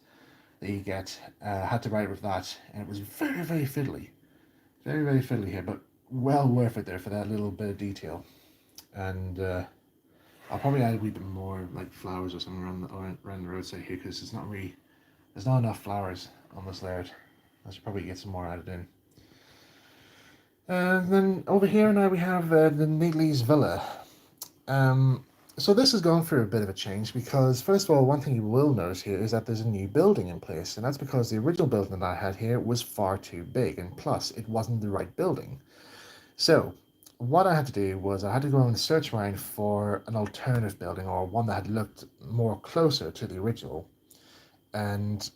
that you get. I had to write it with that, and it was very, very fiddly. Very, very fiddly here, but well worth it there for that little bit of detail. And I'll probably add a wee bit more like flowers or something around the roadside here because there's not enough flowers on this layout. I should probably get some more added in. And then over here now we have the Neatley's Villa. So this has gone through a bit of a change because first of all, one thing you will notice here is that there's a new building in place, and that's because the original building that I had here was far too big, and plus it wasn't the right building. So what I had to do was I had to go and search around for an alternative building or one that had looked more closer to the original, and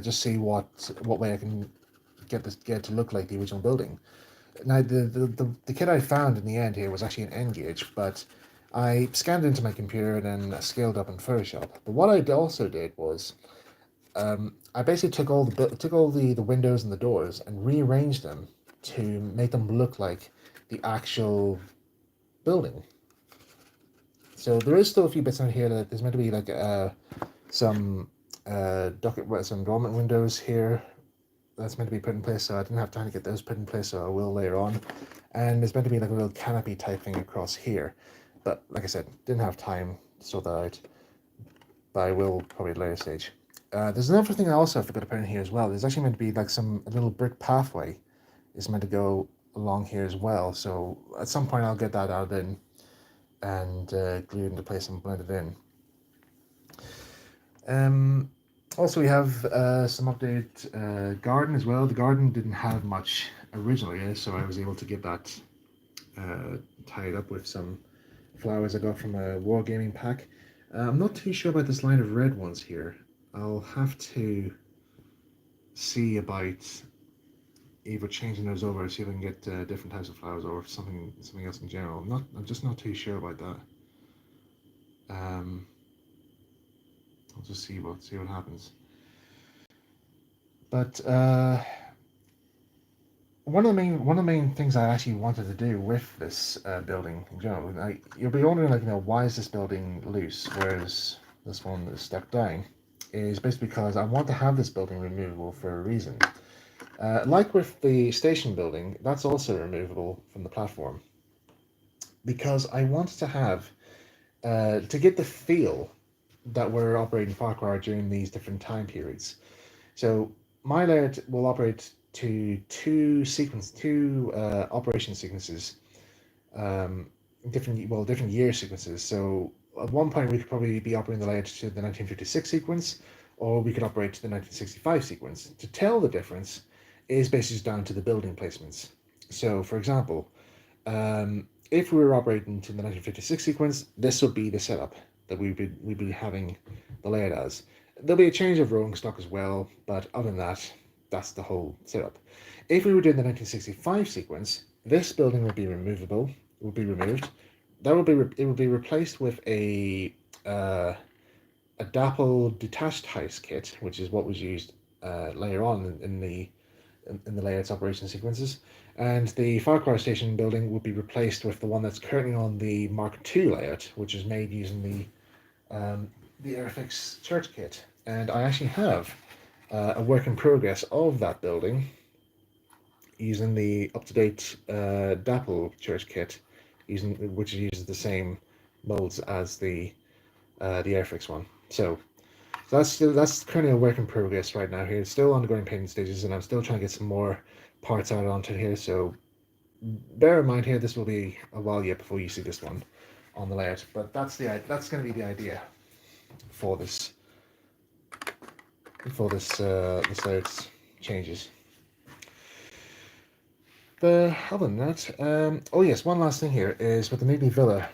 just see what way I can get it to look like the original building. Now the kit I found in the end here was actually an N gauge, but I scanned it into my computer and then scaled up in Photoshop. But what I also did was I basically took all the windows and the doors and rearranged them to make them look like the actual building. So there is still a few bits on here that there's meant to be like some some dormant windows here that's meant to be put in place, so I didn't have time to get those put in place, so I will later on. And there's meant to be like a little canopy type thing across here, but like I said, didn't have time to sort that out, but I will probably at a later stage. There's another thing I also forgot to put in here as well. There's actually meant to be like a little brick pathway is meant to go along here as well, so at some point I'll get that out in and glue it into place and blend it in. Also, we have some updated garden as well. The garden didn't have much originally, so I was able to get that tied up with some flowers I got from a wargaming pack. I'm not too sure about this line of red ones here. I'll have to see about either changing those over, see if I can get different types of flowers or something else in general. I'm just not too sure about that. I'll just see what happens. But one of the main things I actually wanted to do with this building in general, you'll be wondering, like, why is this building loose, whereas this one is stepped down, is basically because I want to have this building removable for a reason. Like with the station building, that's also removable from the platform, because I wanted to have to get the feel that we're operating Ffarquhar during these different time periods. So my layout will operate to two operation sequences, different year sequences. So at one point we could probably be operating the layout to the 1956 sequence, or we could operate to the 1965 sequence. To tell the difference is basically down to the building placements. So, for example, if we were operating to the 1956 sequence, this would be the setup that we'd be having the layout as. There'll be a change of rolling stock as well, but other than that, that's the whole setup. If we were doing the 1965 sequence, this building would be removed. It would be replaced with a dapple detached house kit, which is what was used later on in the layout's operation sequences. And the Ffarquhar station building would be replaced with the one that's currently on the Mark II layout, which is made using the Airfix church kit. And I actually have a work in progress of that building using the up-to-date Dapple church kit, which uses the same molds as the Airfix one. So that's currently a work in progress right now here. It's still undergoing painting stages, and I'm still trying to get some more parts out onto here. So bear in mind here, this will be a while yet before you see this one on the layout. But that's going to be the idea for this layout changes. But other than that, oh yes, one last thing here is with the Neatley Villa.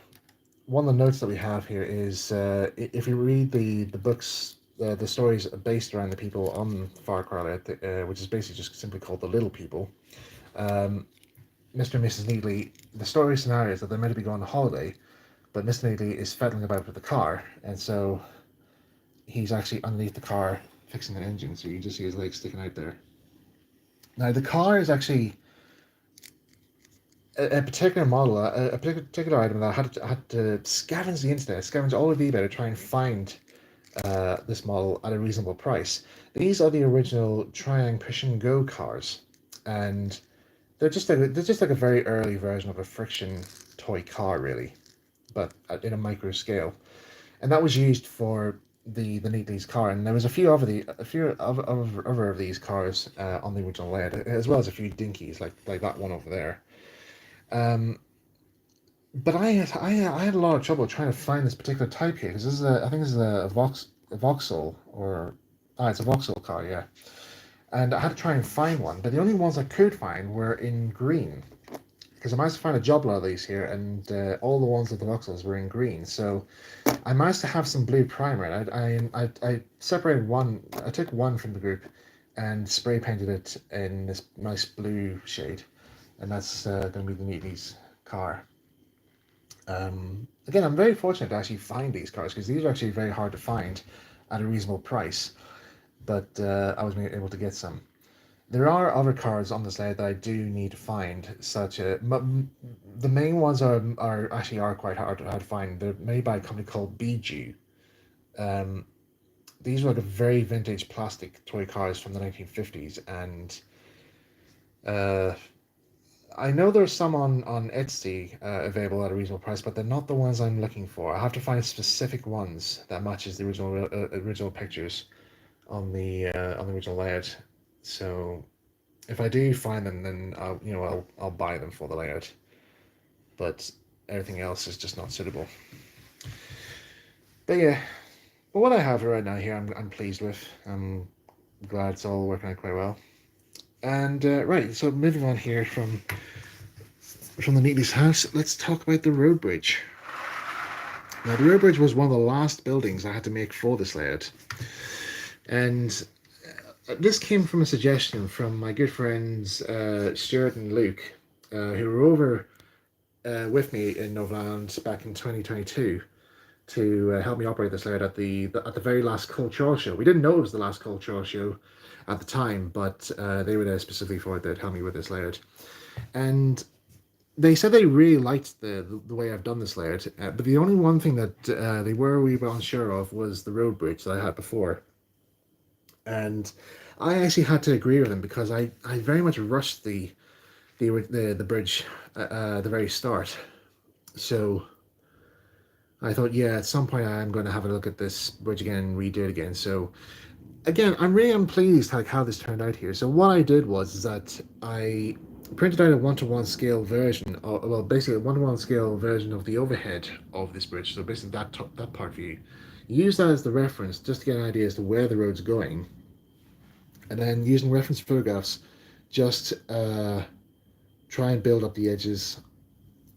One of the notes that we have here is if you read the books, the stories based around the people on Ffarquhar, which is basically just simply called the Little People. Mr. and Mrs. Neatley, the story scenario is that they're meant to be going on holiday, but Mr. Neatley is fiddling about with the car, and so he's actually underneath the car fixing the engine, so you can just see his legs sticking out there. Now, the car is actually a particular model, a particular item that I had to scavenge the internet, scavenge all of eBay to try and find this model at a reasonable price. These are the original Triang Push and Go cars, and they're just like a very early version of a friction toy car, really, but in a micro scale. And that was used for the Neatley's car, and there was a few other of these cars on the original layout, as well as a few dinkies like that one over there. But I had a lot of trouble trying to find this particular type here, because I think this is a Vauxhall, or it's a Vauxhall car, yeah. And I had to try and find one, but the only ones I could find were in green, because I managed to find a job lot of these here, and all the ones of the Vauxhalls were in green. So I managed to have some blue primer. I separated one. I took one from the group and spray painted it in this nice blue shade, and that's going to be the Neatley's car. Again, I'm very fortunate to actually find these cars, because these are actually very hard to find at a reasonable price, but I was able to get some. There are other cars on this layout that I do need to find, the main ones are quite hard to find. They're made by a company called Bijou. these were like a very vintage plastic toy cars from the 1950s, and uh, I know there's some on Etsy available at a reasonable price, but they're not the ones I'm looking for. I have to find specific ones that matches the original pictures on the original layout. So if I do find them, then I'll buy them for the layout. But everything else is just not suitable. But yeah, but what I have right now here, I'm pleased with. I'm glad it's all working out quite well. And right, so moving on here from the Neatley's house, let's talk about the road bridge. Now, the road bridge was one of the last buildings I had to make for this layout, and this came from a suggestion from my good friends Stuart and Luke, who were over with me in Northern back in 2022 to help me operate this layout at the very last cultural show. We didn't know it was the last cultural show at the time, but they were there specifically for it. They'd help me with this layout, and they said they really liked the way I've done this layout. But the only one thing that they were a wee bit unsure of was the road bridge that I had before, and I actually had to agree with them because I very much rushed the bridge at the very start. So I thought, yeah, at some point I'm going to have a look at this bridge again and redo it again. So again, I'm really unpleased like how this turned out here. So what I did was is that I printed out a one-to-one scale version, well, basically a one-to-one scale version of the overhead of this bridge. So basically that part view. Use that as the reference just to get an idea as to where the road's going, and then using reference photographs, just try and build up the edges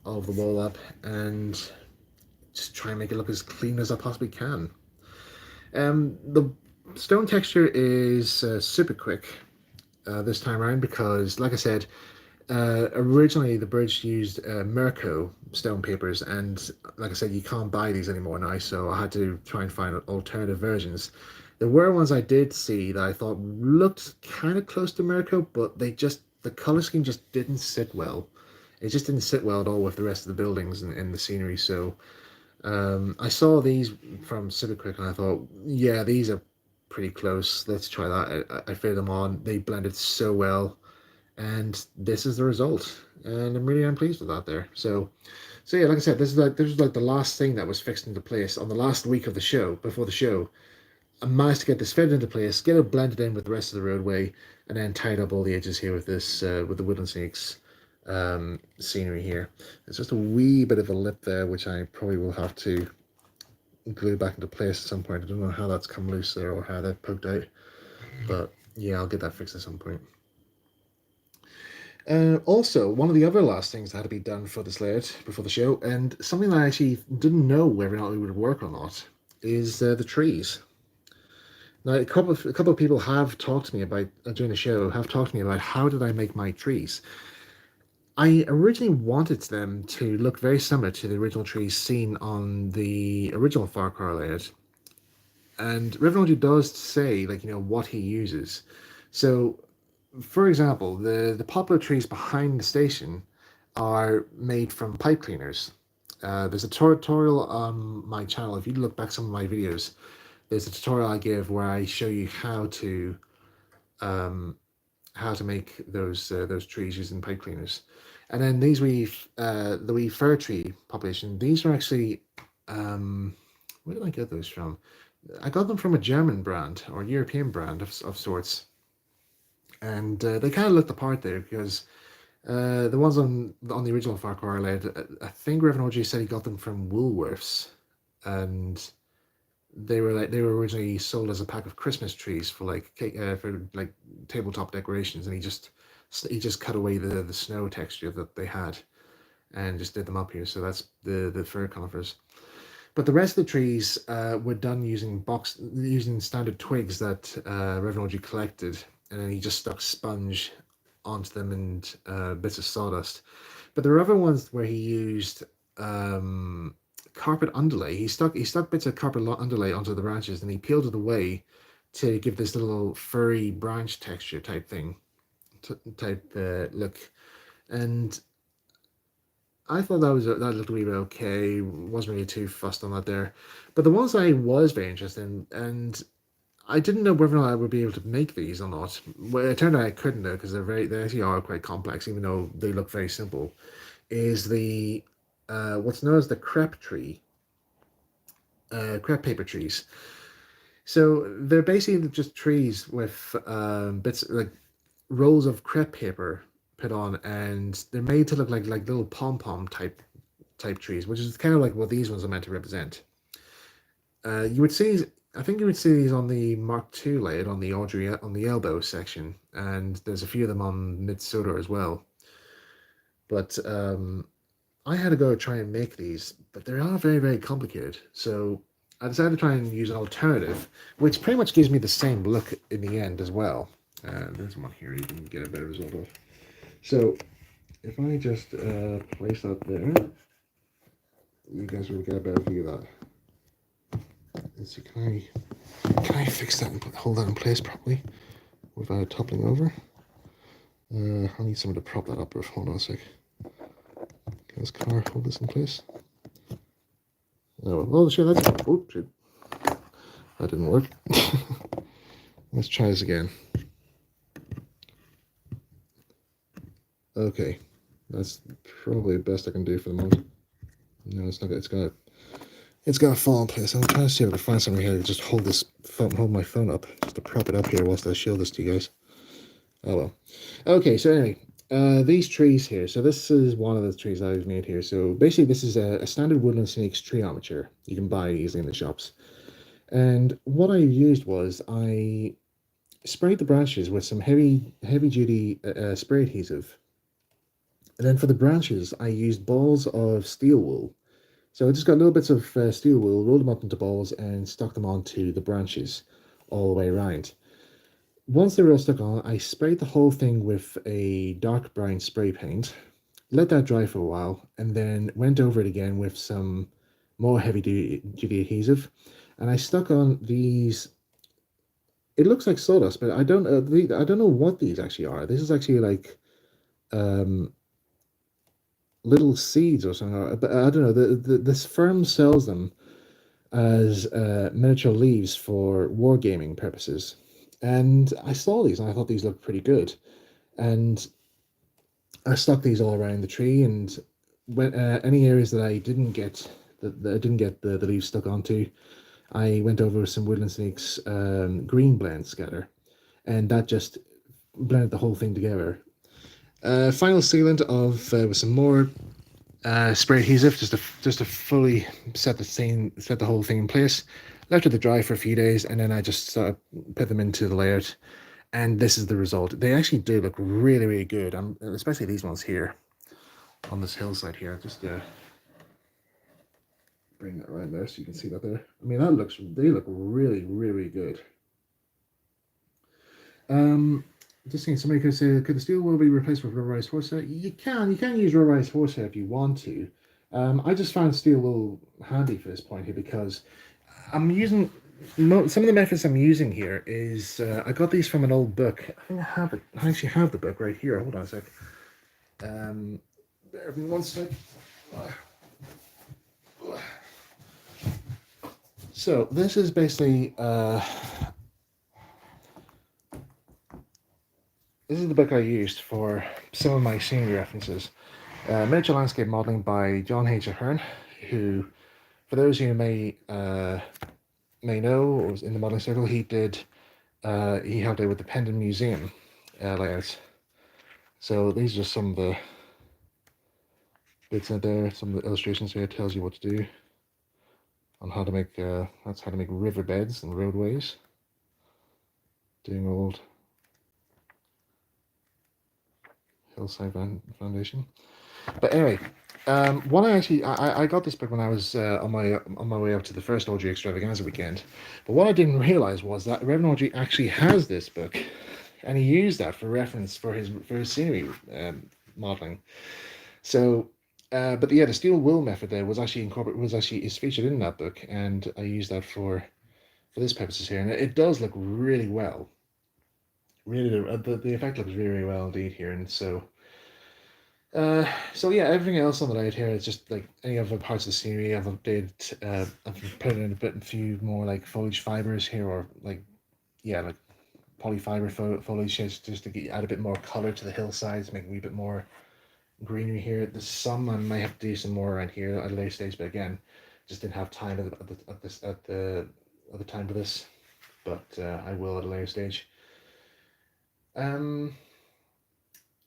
of the wall up and just try and make it look as clean as I possibly can. The stone texture is super quick this time around because, like I said, originally the bridge used MrkI stone papers, and like I said, you can't buy these anymore now, so I had to try and find alternative versions. There were ones I did see that I thought looked kind of close to MrkI, but the color scheme just didn't sit well. It just didn't sit well at all with the rest of the buildings and the scenery. So I saw these from Superquick and I thought, yeah, these are pretty close. Let's try that. I fitted them on. They blended so well, and this is the result. And I'm really pleased with that there. So yeah, like I said, this was like the last thing that was fixed into place on the last week of the show, before the show. I managed to get this fitted into place, get it blended in with the rest of the roadway, and then tied up all the edges here with this with the woodland snakes scenery here. It's just a wee bit of a lip there, which I probably will have to glue back into place at some point. I don't know how that's come loose there or how that poked out, but yeah, I'll get that fixed at some point. Also, one of the other last things that had to be done for this layout before the show, and something that I actually didn't know whether or not it would work or not, is the trees. Now, a couple of people have talked to me about during the show, have talked to me about how did I make my trees. I originally wanted them to look very similar to the original trees seen on the original Ffarquhar layout. And Revnology does say, like, what he uses. So, for example, the poplar trees behind the station are made from pipe cleaners. There's a tutorial on my channel. If you look back some of my videos, there's a tutorial I give where I show you um, how to make those trees using pipe cleaners. And then the wee fir tree population, these are actually, where did I get those from? I got them from a German brand or European brand of sorts. And they kind of looked the part there because the ones on the original Far layout, I think Reverend OG said he got them from Woolworths, and they were originally sold as a pack of Christmas trees for like tabletop decorations, and he just cut away the snow texture that they had and just did them up here. So that's the fir conifers. But the rest of the trees were done using standard twigs that Reverend OG collected, and then he just stuck sponge onto them and bits of sawdust. But there were other ones where he used carpet underlay. He stuck bits of carpet underlay onto the branches, and he peeled it away to give this little furry branch texture type thing, type look. And I thought that looked a wee bit okay. Wasn't really too fussed on that there. But the ones I was very interested in, and I didn't know whether or not I would be able to make these or not. Well, it turned out I couldn't though, because they actually are quite complex, even though they look very simple. Is the what's known as the crepe tree, crepe paper trees. So they're basically just trees with bits like rolls of crepe paper put on, and they're made to look like little pom pom type trees, which is kind of like what these ones are meant to represent. You would see, I think you would see these on the Mark II layout on the Audrey on the elbow section, and there's a few of them on Mid-Soda as well. But I had to go try and make these, but they are very complicated. So I decided to try and use an alternative, which pretty much gives me the same look in the end as well. There's one here you can get a better result of. So if I just place that there, you guys will get a better view of that. Let's see, can I fix that and hold that in place properly without toppling over? I need someone to prop that up. Hold on a sec. Can this car hold this in place? Oh, well, sure, that's... Oh, shit. That didn't work. Let's try this again. Okay. That's probably the best I can do for the moment. No, it's not good. It's got to fall in place. I'm trying to see if I can find something here to just hold my phone up, just to prop it up here whilst I show this to you guys. Oh well. Okay, so anyway, these trees here. So this is one of the trees I've made here. So basically, this is a standard Woodland Snakes tree armature you can buy easily in the shops. And what I used was I sprayed the branches with some heavy duty spray adhesive. And then for the branches, I used balls of steel wool. So I just got little bits of steel wool, rolled them up into balls, and stuck them onto the branches all the way around. Once they were all stuck on, I sprayed the whole thing with a dark brown spray paint, let that dry for a while, and then went over it again with some more heavy duty adhesive. And I stuck on these. It looks like sawdust, but I don't know what these actually are. This is actually like little seeds or something, but I don't know. This firm sells them as miniature leaves for wargaming purposes. And I saw these and I thought these looked pretty good. And I stuck these all around the tree, and when any areas that I didn't get the leaves stuck onto, I went over with some Woodland Snakes green blend scatter, and that just blended the whole thing together. Final sealant of with some more spray adhesive just to fully set the whole thing in place. Left it to dry for a few days, and then I just sort of put them into the layout, and this is the result. They actually do look really good. Especially these ones here on this hillside here. Just bring that around there so you can see that there. I mean, they look really good. Just thinking, somebody could say, could the steel wool be replaced with rubberized horsehair? You can use rubberized horsehair if you want to. I just found steel wool handy for this point here because I'm using some of the methods I'm using here is I got these from an old book. I think I have it. I actually have the book right here. Hold on a sec. Bear with me one sec. So this is basically this is the book I used for some of my scenery references. Miniature Landscape Modeling by John H. Ahern, who, for those who may know, or was in the modeling circle, he helped out with the Pendon Museum layouts. So these are just some of the bits in there, some of the illustrations here. It tells you what to do on how to make riverbeds and roadways. Doing old hillside foundation. But anyway, what I got this book when I was on my way up to the first Audrey Extravaganza weekend. But what I didn't realize was that Reverend Audrey actually has this book, and he used that for reference for his scenery modeling. So, but yeah, the steel wool method there was actually is featured in that book, and I used that for this purposes here, and it does look really well. Really, the effect looks really well indeed here, and so. So yeah, everything else on the layout here is just like any other parts of the scenery. I've updated, I've put in a few more like foliage fibers here, or like yeah, like polyfiber foliage just to add a bit more color to the hillsides, make a wee bit more greenery here. There's some I might have to do some more around here at a later stage, but again, just didn't have time at the time for this. But I will at a later stage. Um,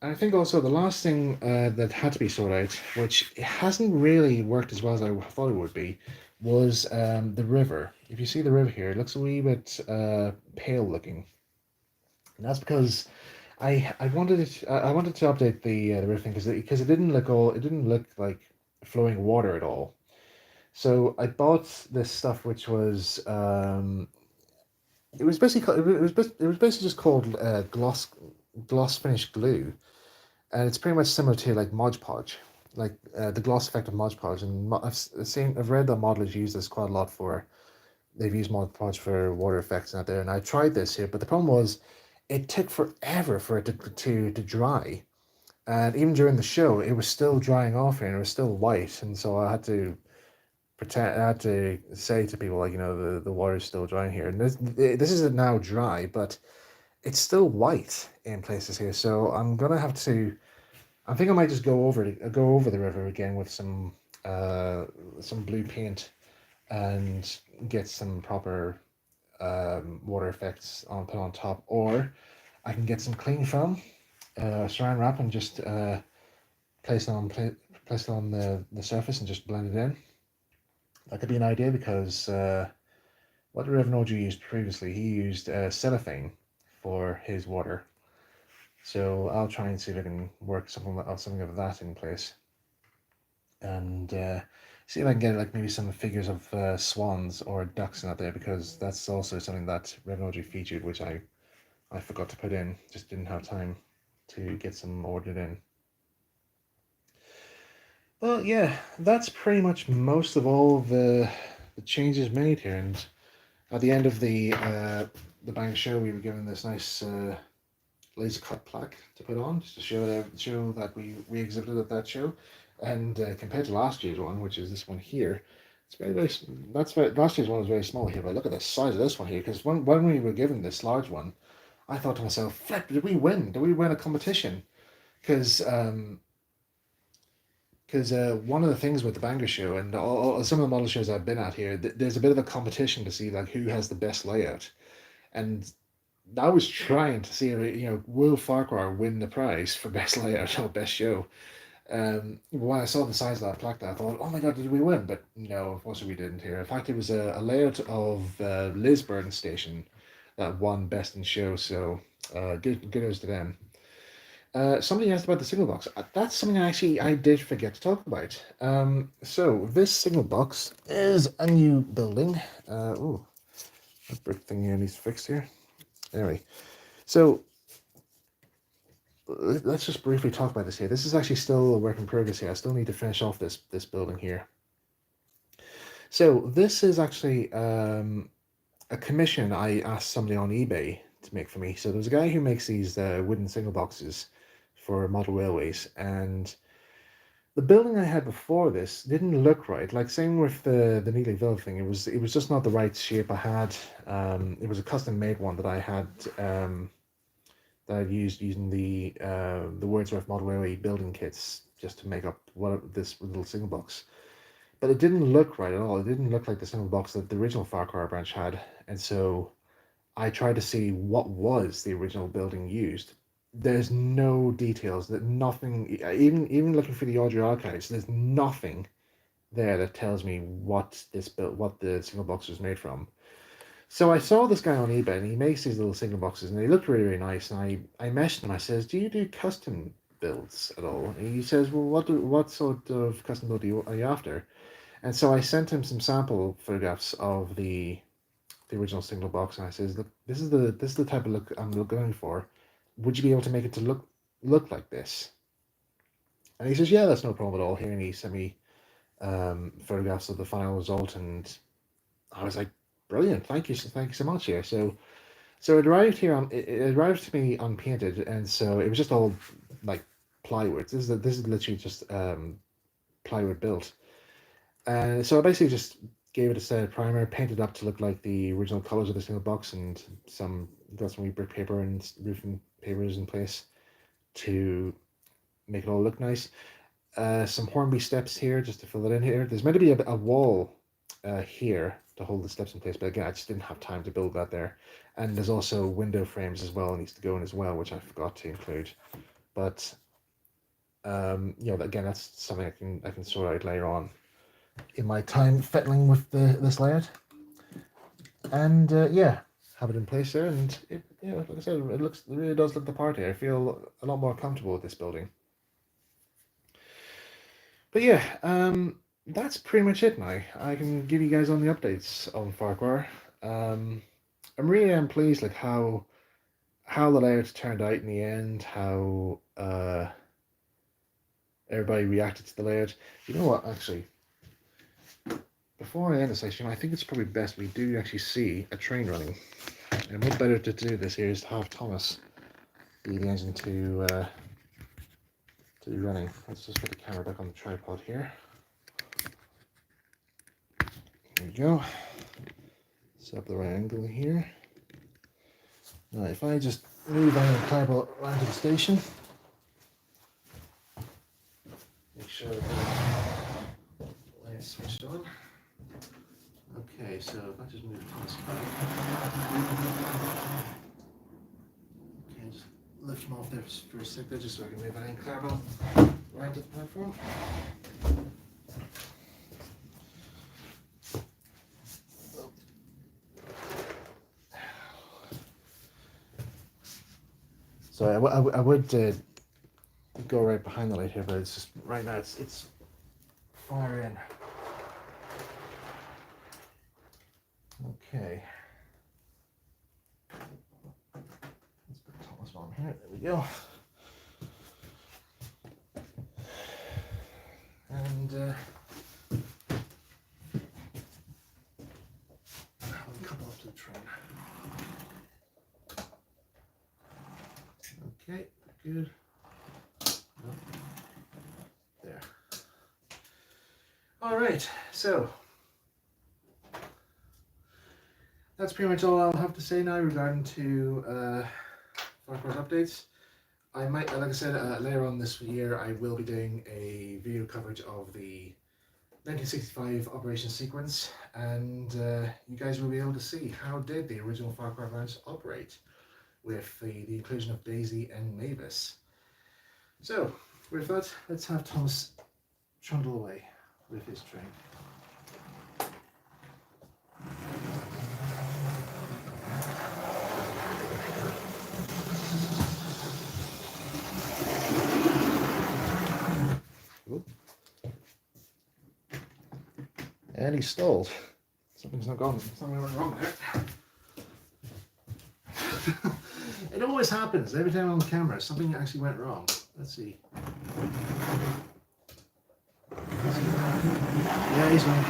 and I think also the last thing that had to be sorted out, which it hasn't really worked as well as I thought it would be, was the river. If you see the river here, it looks a wee bit pale looking. And that's because I wanted to update the river thing because it didn't look like flowing water at all. So I bought this stuff which was it was basically it was basically just called gloss finish glue, and it's pretty much similar to like Mod Podge, like the gloss effect of Mod Podge. And I've read that modelers use this quite a lot for. They've used Mod Podge for water effects out there, and I tried this here, but the problem was it took forever for it to dry. And even during the show, it was still drying off here and it was still white. And so I had to I had to say to people, like, the water is still drying here. And this is now dry, but it's still white in places here. So I'm going to have to, I think I might just go over the river again with some blue paint and get some proper water effects put on top. Or I can get some cling film, saran wrap, and just place it on the surface and just blend it in. That could be an idea because what did Reverend Audrey used previously? He used cellophane for his water. So I'll try and see if I can work something of that in place, and see if I can get like maybe some figures of swans or ducks in out there, because that's also something that Reverend Audrey featured, which I forgot to put in. Just didn't have time to get some ordered in. Well, yeah, that's pretty much most of all the changes made here. And at the end of the bank show, we were given this nice laser cut plaque to put on, just to show that we exhibited at that show. And compared to last year's one, which is this one here, it's last year's one was very small here. But look at the size of this one here. Because when we were given this large one, I thought to myself, "Flip! Did we win? Did we win a competition?" Because one of the things with the Bangor show and some of the model shows I've been at here, there's a bit of a competition to see like who has the best layout, and I was trying to see if, will Farquhar win the prize for best layout or best show. When I saw the size of that plaque, I thought, oh my god, did we win? But no, unfortunately we didn't here. In fact, it was a layout of Lisburn Station that won best in show. So good news to them. Somebody asked about the signal box. That's something I did forget to talk about. So this signal box is a new building. That brick thing here needs fixed here. Anyway, so let's just briefly talk about this here. This is actually still a work in progress here. I still need to finish off this building here. So this is actually a commission I asked somebody on eBay to make for me. So there's a guy who makes these wooden signal boxes for model railways, and the building I had before this didn't look right. Like same with the Neely Villa thing, it was just not the right shape I had. It was a custom made one that I had that I'd used using the Wordsworth Model Railway building kits just to make up this little signal box. But it didn't look right at all. It didn't look like the signal box that the original Farquhar branch had, and so I tried to see what was the original building used. There's no details, that nothing, even looking through the audio archives, there's nothing there that tells me what the signal box was made from. So I saw this guy on eBay, and he makes these little signal boxes, and they looked really, really nice. And I messaged him. I says, "Do you do custom builds at all?" And he says, "Well, what sort of custom build are you after?" And so I sent him some sample photographs of the original signal box, and I says, "Look, this is the type of look I'm going for. Would you be able to make it to look like this?" And he says, "Yeah, that's no problem at all." Here, and he sent me photographs of the final result, and I was like, "Brilliant! Thank you so much." Here, so it arrived here it arrived to me unpainted, and so it was just all like plywood. This is literally just plywood built. And so I basically just gave it a set of primer, painted up to look like the original colors of the single box, and got some brick paper and roofing papers in place to make it all look nice. Some Hornby steps here just to fill it in here. There's meant to be a wall here to hold the steps in place, but again, I just didn't have time to build that there. And there's also window frames as well, needs to go in as well, which I forgot to include. But you know, again, that's something I can sort out later on in my time fiddling with this layout. And yeah, have it in place there, and it, you know, like I said, it really does look the part here. I feel a lot more comfortable with this building. But yeah, that's pretty much it now. I can give you guys on the updates on Farquhar. I'm really pleased like how the layouts turned out in the end, how everybody reacted to the layout. You know what, actually, before I end this section, I think it's probably best we do actually see a train running. And what better to do this here is to have Thomas be the engine to be running. Let's just put the camera back on the tripod here. There we go. Set up the right angle here. Now, if I just move on the tripod around to the station, make sure the light's switched on. Okay, so if I just move Thomas back. Okay, just lift him off there for a sec there, just so I can move that in carbon right to the platform. So I would go right behind the light here, but it's just right now it's far in. Okay. Let's put Thomas on here. There we go. And I'll couple up to the train. Okay, good. There. All right, so that's pretty much all I'll have to say now regarding to Farquhar's updates. I might, like I said, later on this year, I will be doing a video coverage of the 1965 operation sequence, and you guys will be able to see how did the original Farquhar branch operate with the inclusion of Daisy and Mavis. So, with that, let's have Thomas trundle away with his train. And he stalled. Something went wrong there. It always happens. Every time I'm on camera, something actually went wrong. Let's see. Yeah, he's on.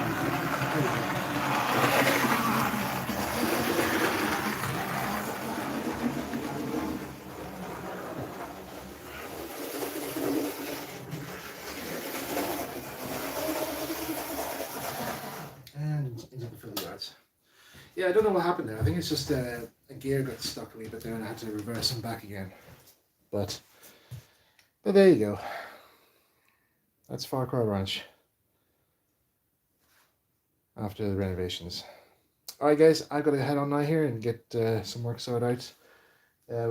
And into the fill yards. Yeah, I don't know what happened there. I think it's just a gear got stuck a wee bit there and I had to reverse him back again. But there you go. That's Farquhar Ranch after the renovations. Alright guys, I've got to head on now here and get some work sorted out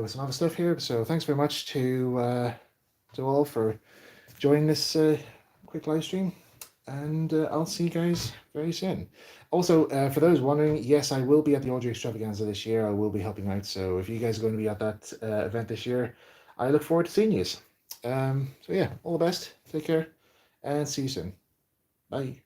with some other stuff here. So thanks very much to all for joining this quick live stream. And I'll see you guys very soon. Also, for those wondering, yes, I will be at the Audrey Extravaganza this year. I will be helping out. So if you guys are going to be at that event this year, I look forward to seeing you. So yeah, all the best. Take care and see you soon. Bye.